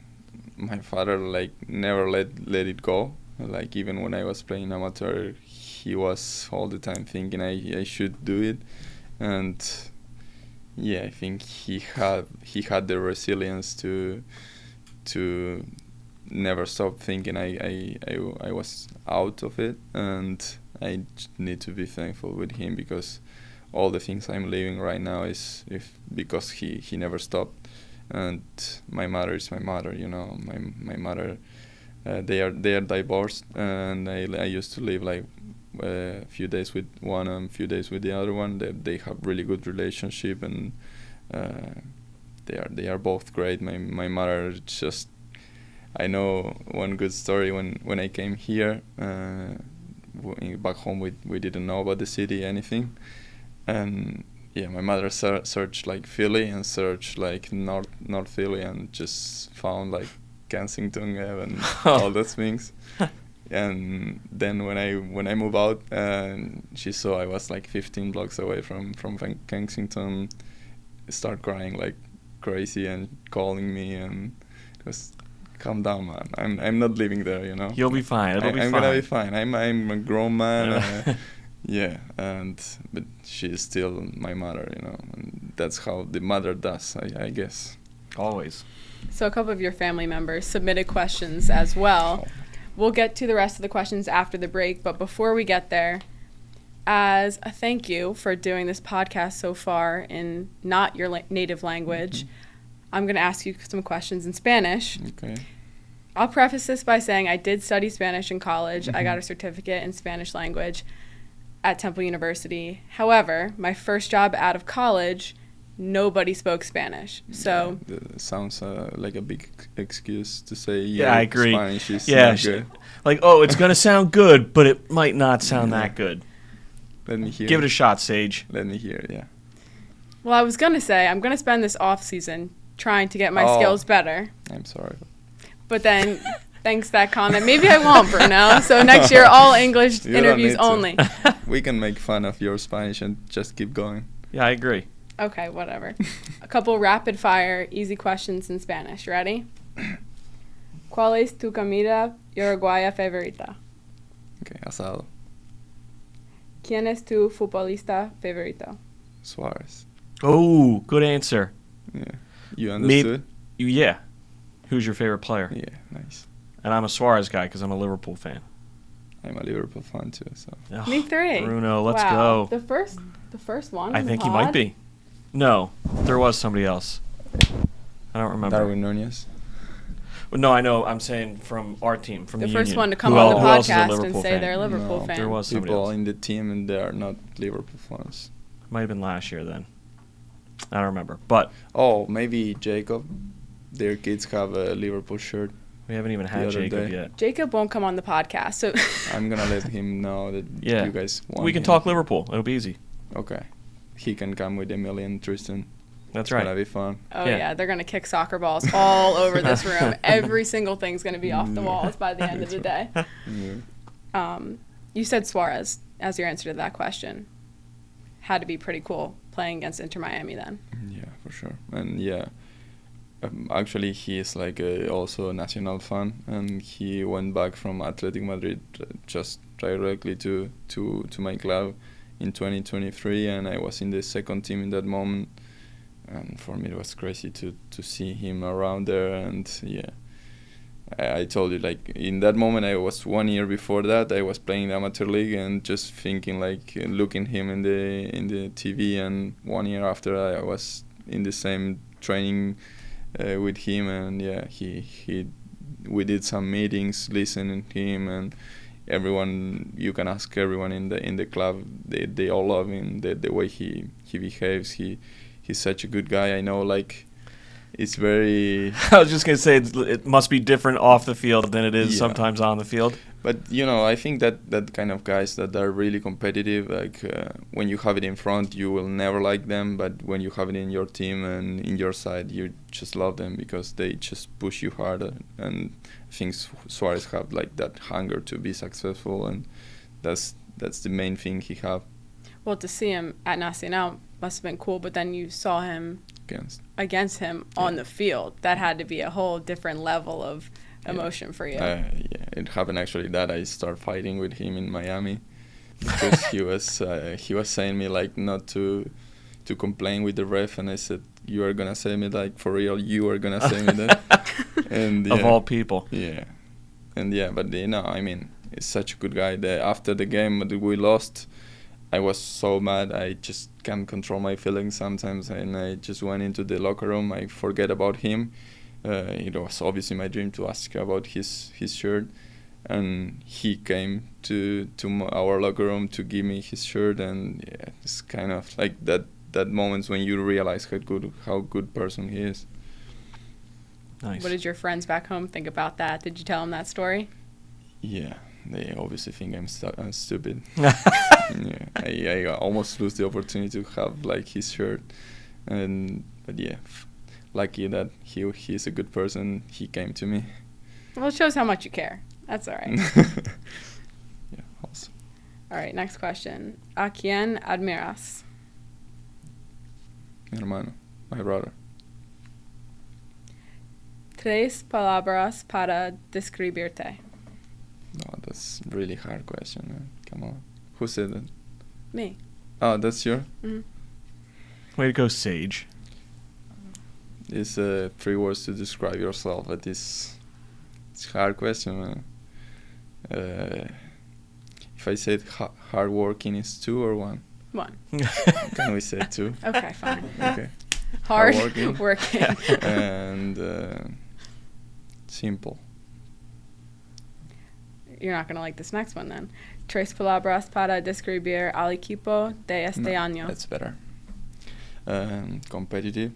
my father like never let it go. Like even when I was playing amateur, he was all the time thinking I should do it, and yeah, I think he had the resilience to never stop thinking I was out of it, and I need to be thankful with him, because all the things I'm living right now is because he never stopped. And my mother is my mother, you know. My mother, they are divorced, and I used to live like a few days with one and a few days with the other one. They have really good relationship, and they are both great. My mother just, I know one good story when I came here. Back home we didn't know about the city, anything, and yeah, my mother searched like Philly and searched like North Philly and just found like Kensington and all those things. And then when I moved out, she saw I was like 15 blocks away from Kensington, start crying like crazy and calling me, and it was, calm down, man. I'm not living there, you know. You'll be fine. It'll be fine. I'm gonna be fine. I'm a grown man. Yeah, but she is still my mother, you know, and that's how the mother does, I guess. Always. So a couple of your family members submitted questions as well. We'll get to the rest of the questions after the break, but before we get there, as a thank you for doing this podcast so far in not your native language, I'm going to ask you some questions in Spanish. Okay. I'll preface this by saying I did study Spanish in college. I got a certificate in Spanish language at Temple University. However, my first job out of college, nobody spoke Spanish. So That sounds like a big excuse to say I agree. Spanish is Yeah, not good. like, oh, it's going to sound good, but it might not sound that good. Let me hear. Give it a shot, Sage. Let me hear, yeah. well, I was going to say I'm going to spend this off season trying to get my skills better. I'm sorry. But then, thanks to that comment, maybe I won't, Bruno. So next year, all English You don't interviews need to. only. We can make fun of your Spanish and just keep going. Yeah, I agree. Okay, whatever. A couple rapid fire, easy questions in Spanish. Ready? ¿Cuál es tu comida uruguaya favorita? Okay, asado. ¿Quién es tu futbolista favorito? Suarez. Oh, good answer. Yeah. You understood? Yeah. Who's your favorite player? Yeah, nice. And I'm a Suarez guy because I'm a Liverpool fan. I'm a Liverpool fan too, so. Oh, Me three. Bruno, let's Wow. go. The first one. I in the think he might pod? be. No, there was somebody else. I don't remember. Darwin Nunez. Well, no, I know. I'm saying from our team, from The the first union. one to come Who on el- the who else is a podcast and Liverpool say fan? they're a Liverpool No, fan. There was somebody People else. in the team and they are not Liverpool fans. Might have been last year then. I don't remember. But Oh, maybe Jacob. Their kids have a Liverpool shirt. we haven't even The had other Jacob day. yet. Jacob won't come on the podcast, so I'm gonna let him know that Yeah. you guys want We can him. talk Liverpool. It'll be easy. Okay. He can come with Emily and Tristan. That's It's right. gonna be fun. oh Yeah. yeah, they're gonna kick soccer balls all over this room. Every single thing's gonna be off the walls by the end of the day. Yeah. You said Suarez as your answer to that question. Had to be pretty cool playing against Inter Miami then. Yeah, for sure. And yeah, actually he is like also a Nacional fan, and he went back from Athletic Madrid just directly to my club in 2023, and I was in the second team in that moment, and for me it was crazy to see him around there, and yeah, I told you, like, in that moment, I was 1 year before that, I was playing the amateur league and just thinking, like, looking him in the TV, and 1 year after I was in the same training with him, and yeah, we did some meetings, listening to him, and everyone, you can ask everyone in the club, they all love him, the way he behaves. He's such a good guy. I know, like, it's very. I was just gonna say it must be different off the field than it is Yeah. sometimes on the field. But I think that kind of guys that are really competitive, like when you have it in front, you will never like them. But when you have it in your team and in your side, you just love them because they just push you harder. And I think Suarez have like that hunger to be successful, and that's the main thing he have Well, to see him at Nacional must have been cool, but then you saw him against him on the field. That had to be a whole different level of emotion for you. Yeah, it happened actually that I started fighting with him in Miami because he was saying me like not to complain with the ref, and I said, you are gonna say me, like, for real, you are gonna say me that. And Of all people. Yeah, and but I mean, he's such a good guy. After the game that we lost, I was so mad. I just can't control my feelings sometimes, and I just went into the locker room. I forget about him. It was obviously my dream to ask about his shirt, and he came to our locker room to give me his shirt, and it's kind of like that moments when you realize how good person he is. Nice. What did your friends back home think about that? Did you tell them that story? Yeah, they obviously think I'm stupid. Yeah, I almost lose the opportunity to have like his shirt, but yeah, lucky that he's a good person. He came to me. Well, it shows how much you care. That's all right. Yeah, awesome. All right, next question. ¿A quién admiras? Mi hermano, my brother. Tres palabras para describirte. No, that's a really hard question, man. Come on. Who said that? Me. Oh, that's your? Mm-hmm. Way to go, Sage. It's 3 words to describe yourself, but it's a hard question, man. If I said hardworking is 2 or 1? 1. Can we say 2? Okay, fine. Okay. Hard Hardworking. working. And simple. You're not going to like this next one then. Tres palabras para describir al equipo de este año. That's better. Competitive.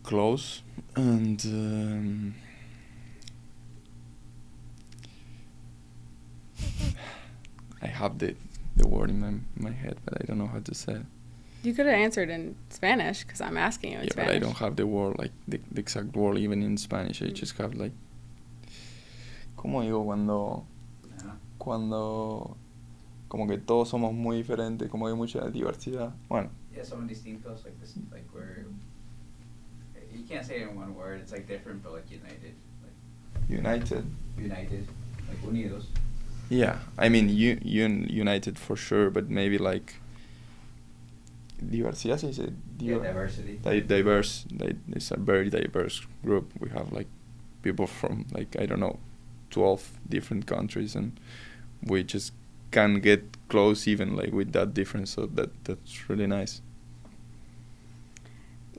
Close. And I have the word in my head, but I don't know how to say it. You could have answered in Spanish because I'm asking you in Spanish. But I don't have the word, like the exact word even in Spanish. I just have like, ¿cómo digo cuando como que todos somos muy diferentes, como hay mucha diversidad? Bueno. Yeah, somos distintos, like this, like we're. You can't say it in one word. It's like different, but like united. United, like unidos. Yeah, I mean united for sure, but maybe like diversidad. Se dice Diversity. Diverse. It's a very diverse group. We have like people from like, I don't know, 12 different countries, and we just can get close even like with that difference. So that's really nice.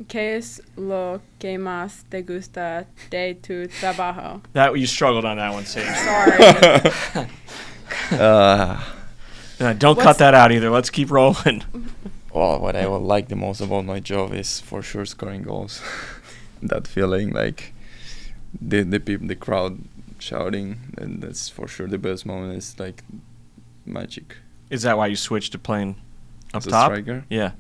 ¿Qué es lo que más te gusta de tu trabajo? That you struggled on that one, Sage. Sorry. Don't cut that out either. Let's keep rolling. Well, what I would like the most about my job is for sure scoring goals. That feeling, like the crowd shouting, and that's for sure the best moment. It's like magic. Is that why you switched to playing up As a top? striker? Yeah.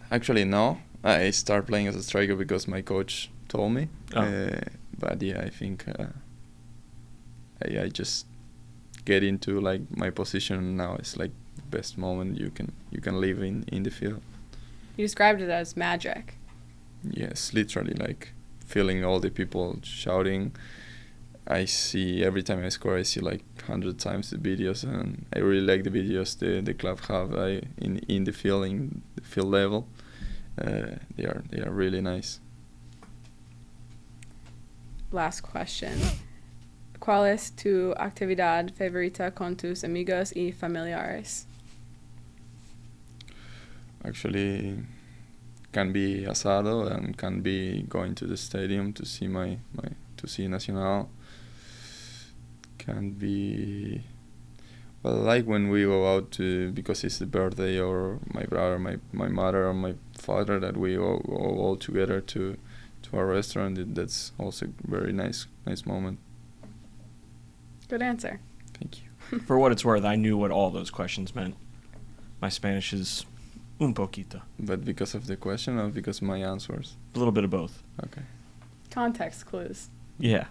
Actually, no. I started playing as a striker because my coach told me. Oh. But yeah, I think I just get into like my position now. It's like the best moment you can live in the field. You described it as magic. Yes, literally, like feeling all the people shouting. I see every time I score, I see like 100 times the videos, and I really like the videos the club have in the field level. They are really nice. last question. ¿Cuál es tu actividad favorita con tus amigos y familiares? Actually, can be Asado and can be going to the stadium to see to see Nacional. Can be, well, like when we go out to, because it's the birthday or my brother, my mother or my father, that we go all together to our restaurant. That's also a very nice moment. Good answer. Thank you. For what it's worth, I knew what all those questions meant. My Spanish is un poquito. But because of the question or because of my answers? A little bit of both. Okay. Context clues. Yeah.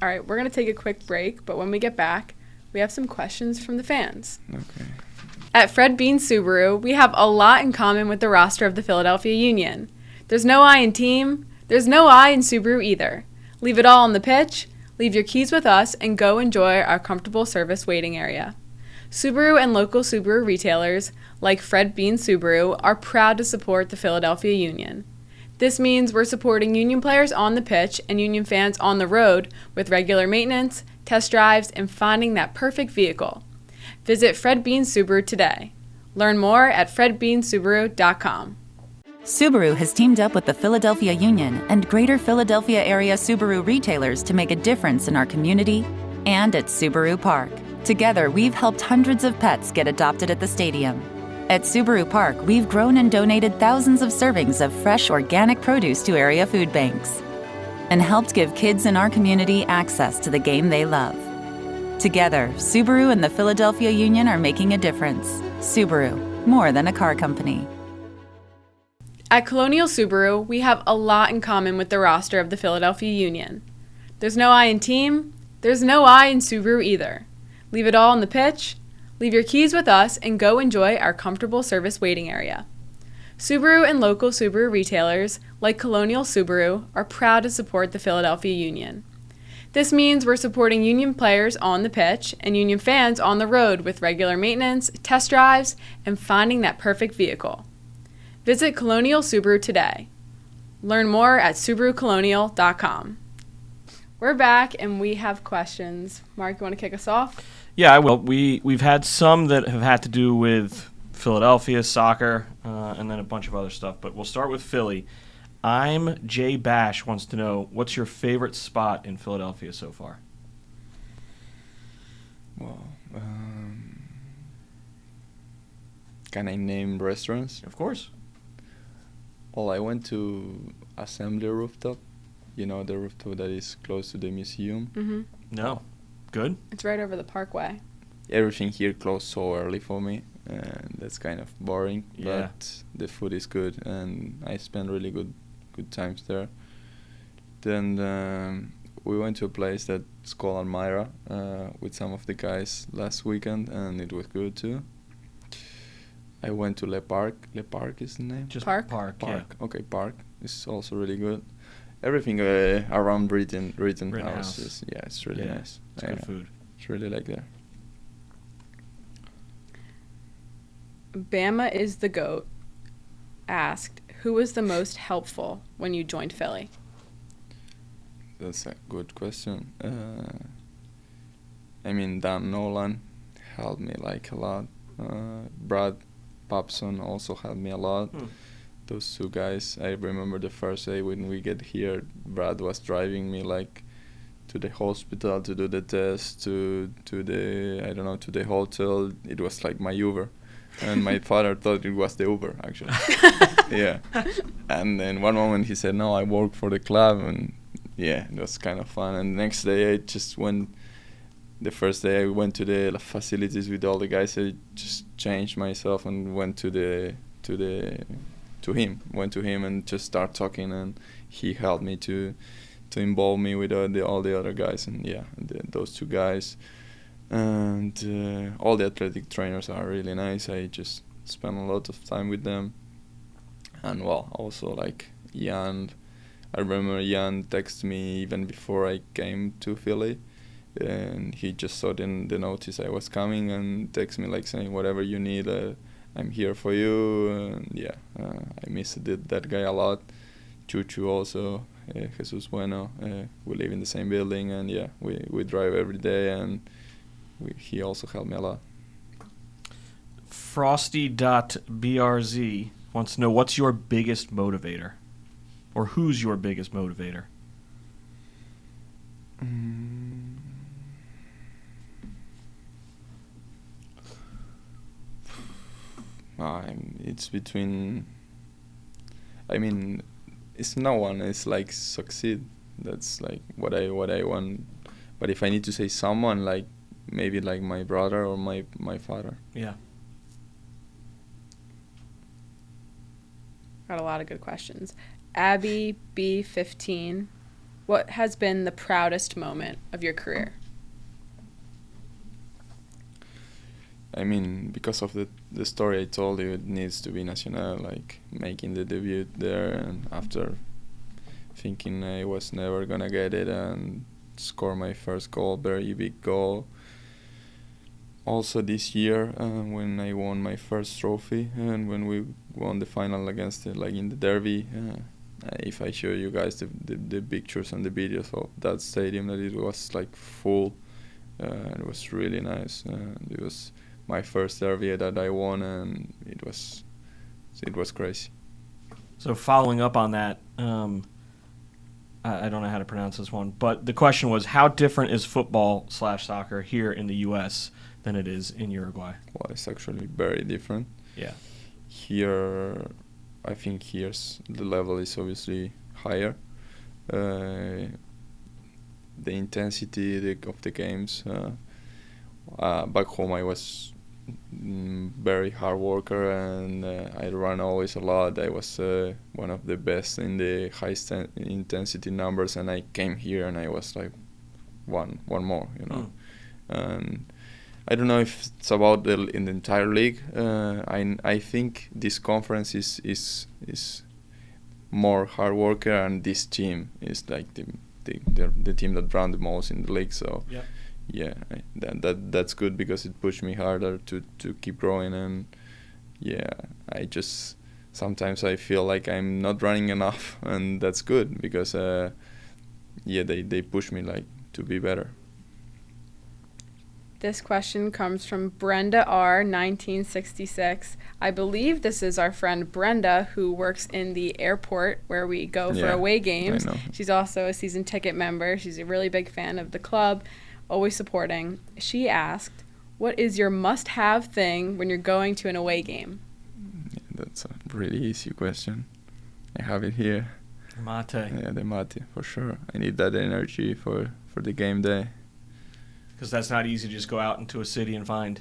All right, we're going to take a quick break, but when we get back, we have some questions from the fans. Okay. At Fred Bean Subaru, we have a lot in common with the roster of the Philadelphia Union. There's no I in team. There's no I in Subaru either. Leave it all on the pitch, leave your keys with us, and go enjoy our comfortable service waiting area. Subaru and local Subaru retailers, like Fred Bean Subaru, are proud to support the Philadelphia Union. This means we're supporting Union players on the pitch and Union fans on the road with regular maintenance, test drives, and finding that perfect vehicle. Visit Fred Bean Subaru today. Learn more at fredbeansubaru.com. Subaru has teamed up with the Philadelphia Union and Greater Philadelphia area Subaru retailers to make a difference in our community and at Subaru Park. Together, we've helped hundreds of pets get adopted at the stadium. At Subaru Park, we've grown and donated thousands of servings of fresh organic produce to area food banks and helped give kids in our community access to the game they love. Together, Subaru and the Philadelphia Union are making a difference. Subaru, more than a car company. At Colonial Subaru, we have a lot in common with the roster of the Philadelphia Union. There's no I in team. There's no I in Subaru either. Leave it all on the pitch, leave your keys with us, and go enjoy our comfortable service waiting area. Subaru and local Subaru retailers, like Colonial Subaru, are proud to support the Philadelphia Union. This means we're supporting Union players on the pitch and Union fans on the road with regular maintenance, test drives, and finding that perfect vehicle. Visit Colonial Subaru today. Learn more at SubaruColonial.com. We're back and we have questions. Mark, you want to kick us off? Yeah, I will. We've had some that have had to do with Philadelphia, soccer, and then a bunch of other stuff. But we'll start with Philly. I'm Jay Bash wants to know, what's your favorite spot in Philadelphia so far? Well, can I name restaurants? Of course. Well, I went to Assembly Rooftop. You know, the rooftop that is close to the museum. Mm-hmm. No. Good? It's right over the Parkway. Everything here closed so early for me, and that's kind of boring. Yeah. But the food is good, and I spent really good times there. Then we went to a place that's called Almira with some of the guys last weekend, and it was good too. I went to Le Parc. Le Parc is the name? Just Park? Park, yeah. Okay, Park. It's also really good. Everything around Rittenhouse Rittenhouse. is, yeah, it's really Yeah, nice. It's good food. It's really like there. Bama is the GOAT asked, who was the most helpful when you joined Philly? That's a good question. I mean, Dan Nolan helped me like a lot. Brad Popson also helped me a lot. Those two guys, I remember the first day when we get here, Brad was driving me like to the hospital to do the test, to the hotel. It was like my Uber. And my father thought it was the Uber, actually. Yeah. And then one moment he said, no, I work for the club. And yeah, it was kind of fun. And the next day I just went, the first day I went to the facilities with all the guys. I just changed myself and went to him and just start talking. And he helped me to involve me with all the other guys. And yeah, those two guys. And all the athletic trainers are really nice. I just spend a lot of time with them. And well, also like Jan, I remember Jan texted me even before I came to Philly, and he just saw the notice I was coming and texted me like saying, whatever you need, I'm here for you. And yeah, I missed that guy a lot. Chuchu also Jesus Bueno. We live in the same building, and yeah, we drive every day, and he also helped me a lot. Frosty.brz wants to know, what's your biggest motivator? Or who's your biggest motivator? It's between. I mean, it's no one. It's like succeed. That's like what I want. But if I need to say someone, like maybe like my brother or my father. Yeah. Got a lot of good questions. Abby B15, what has been the proudest moment of your career? I mean, because of the story I told you, it needs to be Nacional, like making the debut there, and after thinking I was never gonna get it, and score my first goal, very big goal. Also this year, when I won my first trophy, and when we won the final against it, like in the derby, if I show you guys the pictures and the videos of that stadium, that it was like full, it was really nice. It was my first derby that I won, and it was crazy. So following up on that, I don't know how to pronounce this one, but the question was, how different is football/soccer here in the U.S. than it is in Uruguay? Well, it's actually very different. Yeah. Here, I think here's the level is obviously higher. The intensity of the games. Back home, I was very hard worker, and I ran always a lot. I was one of the best in the high intensity numbers, and I came here and I was like one more, you know. And I don't know if it's about in the entire league. I think this conference is more hard worker, and this team is like the team that ran the most in the league. So yeah, that's good, because it pushed me harder to keep growing. And yeah, I just sometimes I feel like I'm not running enough, and that's good, because they push me like to be better. This question comes from Brenda R. 1966. I believe this is our friend Brenda, who works in the airport where we go for away games. I know. She's also a season ticket member. She's a really big fan of the club, always supporting. She asked, what is your must-have thing when you're going to an away game? Yeah, that's a really easy question. I have it here. Mate. Yeah, the mate, for sure. I need that energy for the game day. Because that's not easy to just go out into a city and find.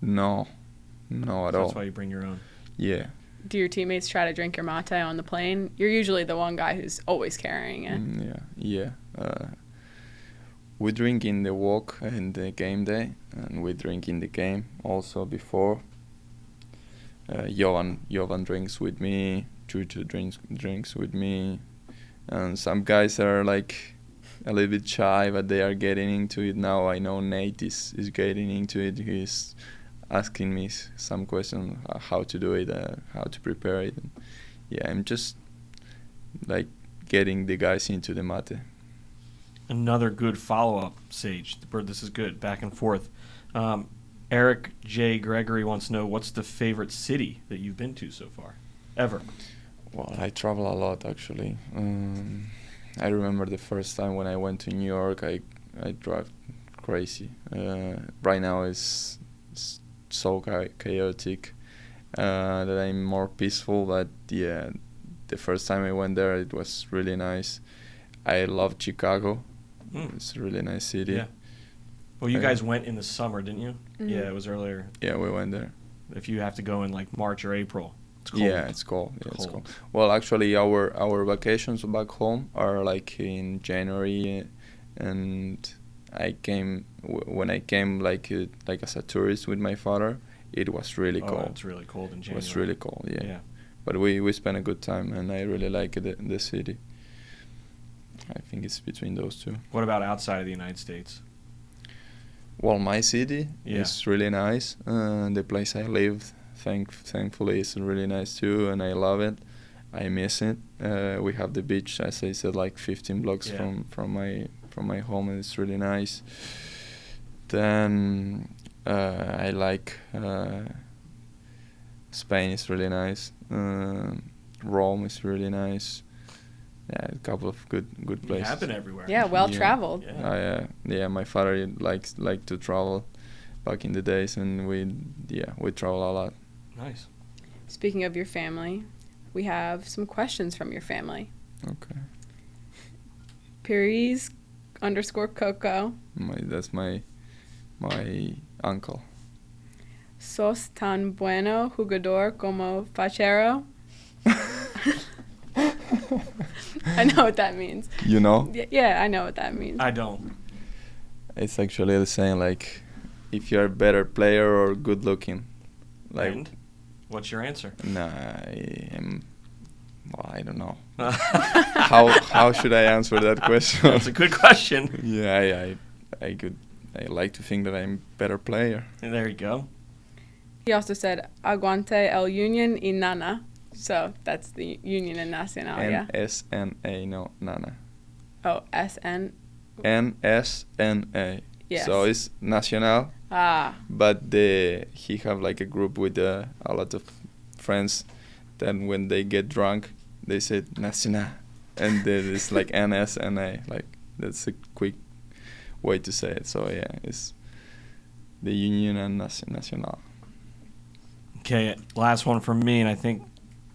No at all. That's why you bring your own. Yeah. Do your teammates try to drink your mate on the plane? You're usually the one guy who's always carrying it. Yeah. We drink in the walk and the game day, and we drink in the game also before. Jovan drinks with me, Chucho drinks with me, and some guys are like a little bit shy, but they are getting into it now. I know Nate is getting into it. He's asking me some questions, how to do it, how to prepare it. And yeah, I'm just like getting the guys into the mate. Another good follow-up, Sage. This is good, back and forth. Eric J. Gregory wants to know, what's the favorite city that you've been to so far, ever? Well, I travel a lot, actually. I remember the first time when I went to New York, I drive crazy. Right now it's so chaotic that I'm more peaceful, but yeah, the first time I went there, it was really nice. I love Chicago. It's a really nice city. Yeah. Well, you guys went in the summer, didn't you? Mm-hmm. Yeah, it was earlier. Yeah, we went there. If you have to go in like March or April, it's cold. Yeah, it's cold. It's cold. Well, actually, our vacations back home are like in January, and when I came like as a tourist with my father, it was really cold. It's really cold in January. It was really cold. Yeah. Yeah. But we spent a good time, and I really like the city. I think it's between those two. What about outside of the United States? Well, my city is really nice. The place I live, thankfully, is really nice too, and I love it. I miss it. We have the beach, as I said, like 15 blocks Yeah. from my home, and it's really nice. Then I like Spain is really nice. Rome is really nice. Yeah, a couple of good You places. have been everywhere. Yeah, well traveled. Yeah. Yeah, my father liked to travel back in the days, and we travel a lot. Nice. Speaking of your family, we have some questions from your family. Okay. Pires _Coco. That's my uncle. Sos tan bueno jugador como fachero. I know what that means. You know? Yeah, I know what that means. I don't. It's actually the same, like, if you're a better player or good looking. Like, And what's your answer? nah, I don't know. How should I answer that question? That's a good question. Yeah, I like to think that I'm a better player. And there you go. He also said aguante el Union y Nana. So that's the Union and Nacional, yeah? N-S-N-A, no, Nana. Oh, S-N. N-S-N-A. Yes. So it's Nacional, Ah, but he have like a group with a lot of friends. Then when they get drunk, they say Nacional, and then it's like N-S-N-A. Like, that's a quick way to say it. So yeah, it's the Union and Nacional. Okay, last one from me, and I think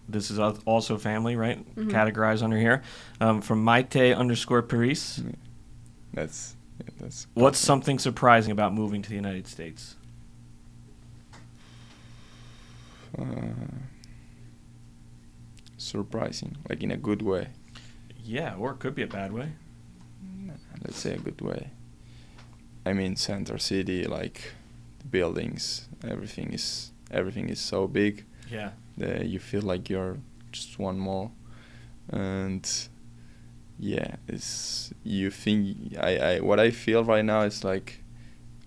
this is also family, right? Mhm. Categorized under here. From Maite _Paris. That's What's something surprising about moving to the United States? surprising, like in a good way. Yeah, or it could be a bad way. Let's say a good way. I mean, Center City, like the buildings, everything is so big. Yeah. You feel like you're just one more, and yeah, you think what I feel right now is like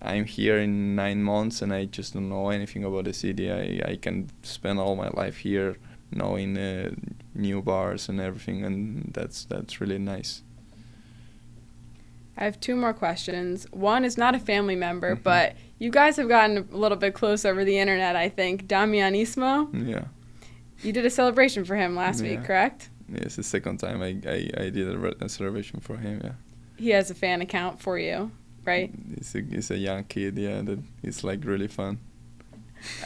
I'm here in 9 months and I just don't know anything about the city. I can spend all my life here, knowing new bars and everything, and that's really nice. I have 2 more questions. One is not a family member, but you guys have gotten a little bit close over the internet, I think. Damianismo. Yeah. You did a celebration for him last week, correct? Yeah, it's the second time I did a celebration for him. Yeah. He has a fan account for you, right? He's a young kid. Yeah, that it's like really fun.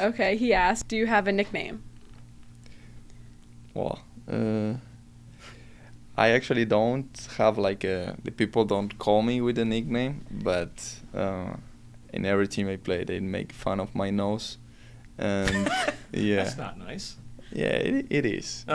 Okay, he asked, do you have a nickname? Well, I actually don't have like the people don't call me with a nickname, but in every team I play, they make fun of my nose, and yeah. That's not nice. Yeah, it is.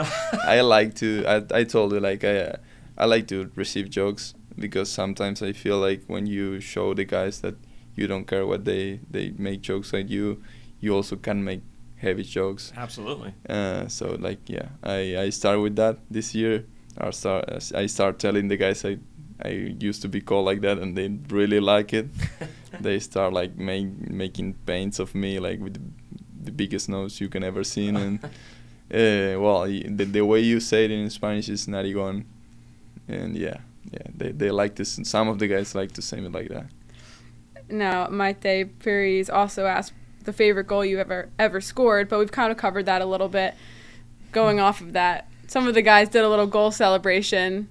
I like to. I told you, like, I like to receive jokes, because sometimes I feel like when you show the guys that you don't care what they make jokes at you also can make heavy jokes. Absolutely. So like, yeah, I start with that this year. I start telling the guys I used to be called like that, and they really like it. They start like making paints of me, like with the biggest nose you can ever seen, and well, the way you say it in Spanish is narigon, and yeah, they like this. Some of the guys like to say it like that. Now, Maite Pires also asked the favorite goal you ever scored, but we've kind of covered that a little bit. Going off of that, some of the guys did a little goal celebration,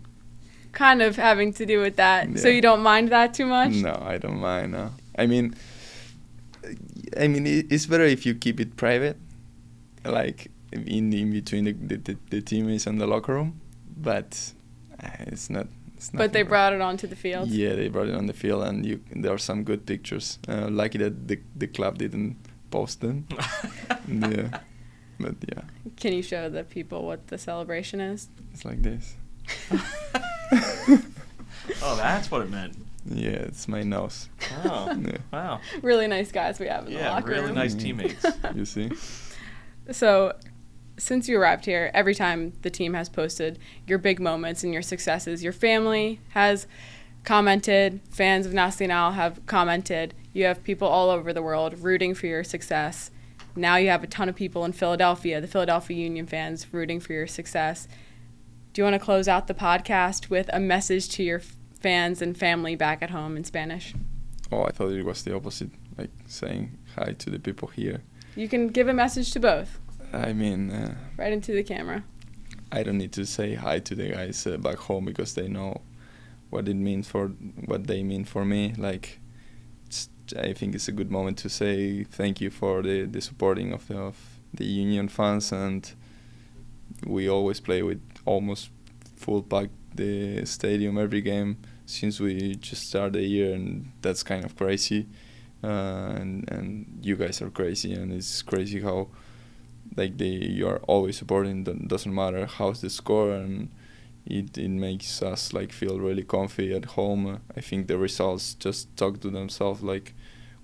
kind of having to do with that. Yeah. So you don't mind that too much? No, I don't mind. No. I mean, it's better if you keep it private, like in between the teammates and the locker room. But it's not. But they brought it onto the field. Yeah, they brought it on the field, and there are some good pictures. Lucky that the club didn't post them. Yeah, but yeah. Can you show the people what the celebration is? It's like this. Oh, that's what it meant. Yeah, it's my nose. Oh, Yeah. wow. Really nice guys we have in the Yeah, locker really room. nice teammates. You see? So, since you arrived here, every time the team has posted your big moments and your successes, your family has commented, fans of Nacional have commented, you have people all over the world rooting for your success. Now you have a ton of people in Philadelphia, the Philadelphia Union fans, rooting for your success. Do you want to close out the podcast with a message to your fans and family back at home in Spanish? Oh, I thought it was the opposite, like saying hi to the people here. You can give a message to both. I mean, right into the camera. I don't need to say hi to the guys back home because they know what they mean for me. Like, I think it's a good moment to say thank you for the supporting of the Union fans, and we always play with almost full pack the stadium every game since we just started the year, and that's kind of crazy. And you guys are crazy, and it's crazy how like you are always supporting. Doesn't matter how's the score, and it makes us like feel really comfy at home. I think the results just talk to themselves. Like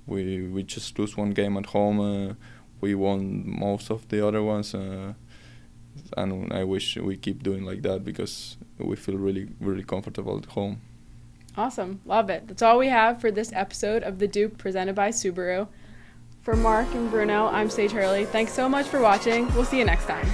we just lose one game at home, we won most of the other ones, and I wish we keep doing like that because we feel really, really comfortable at home. Awesome. Love it. That's all we have for this episode of the DOOP presented by Subaru. For Mark and Bruno, I'm Sage Hurley. Thanks so much for watching. We'll see you next time.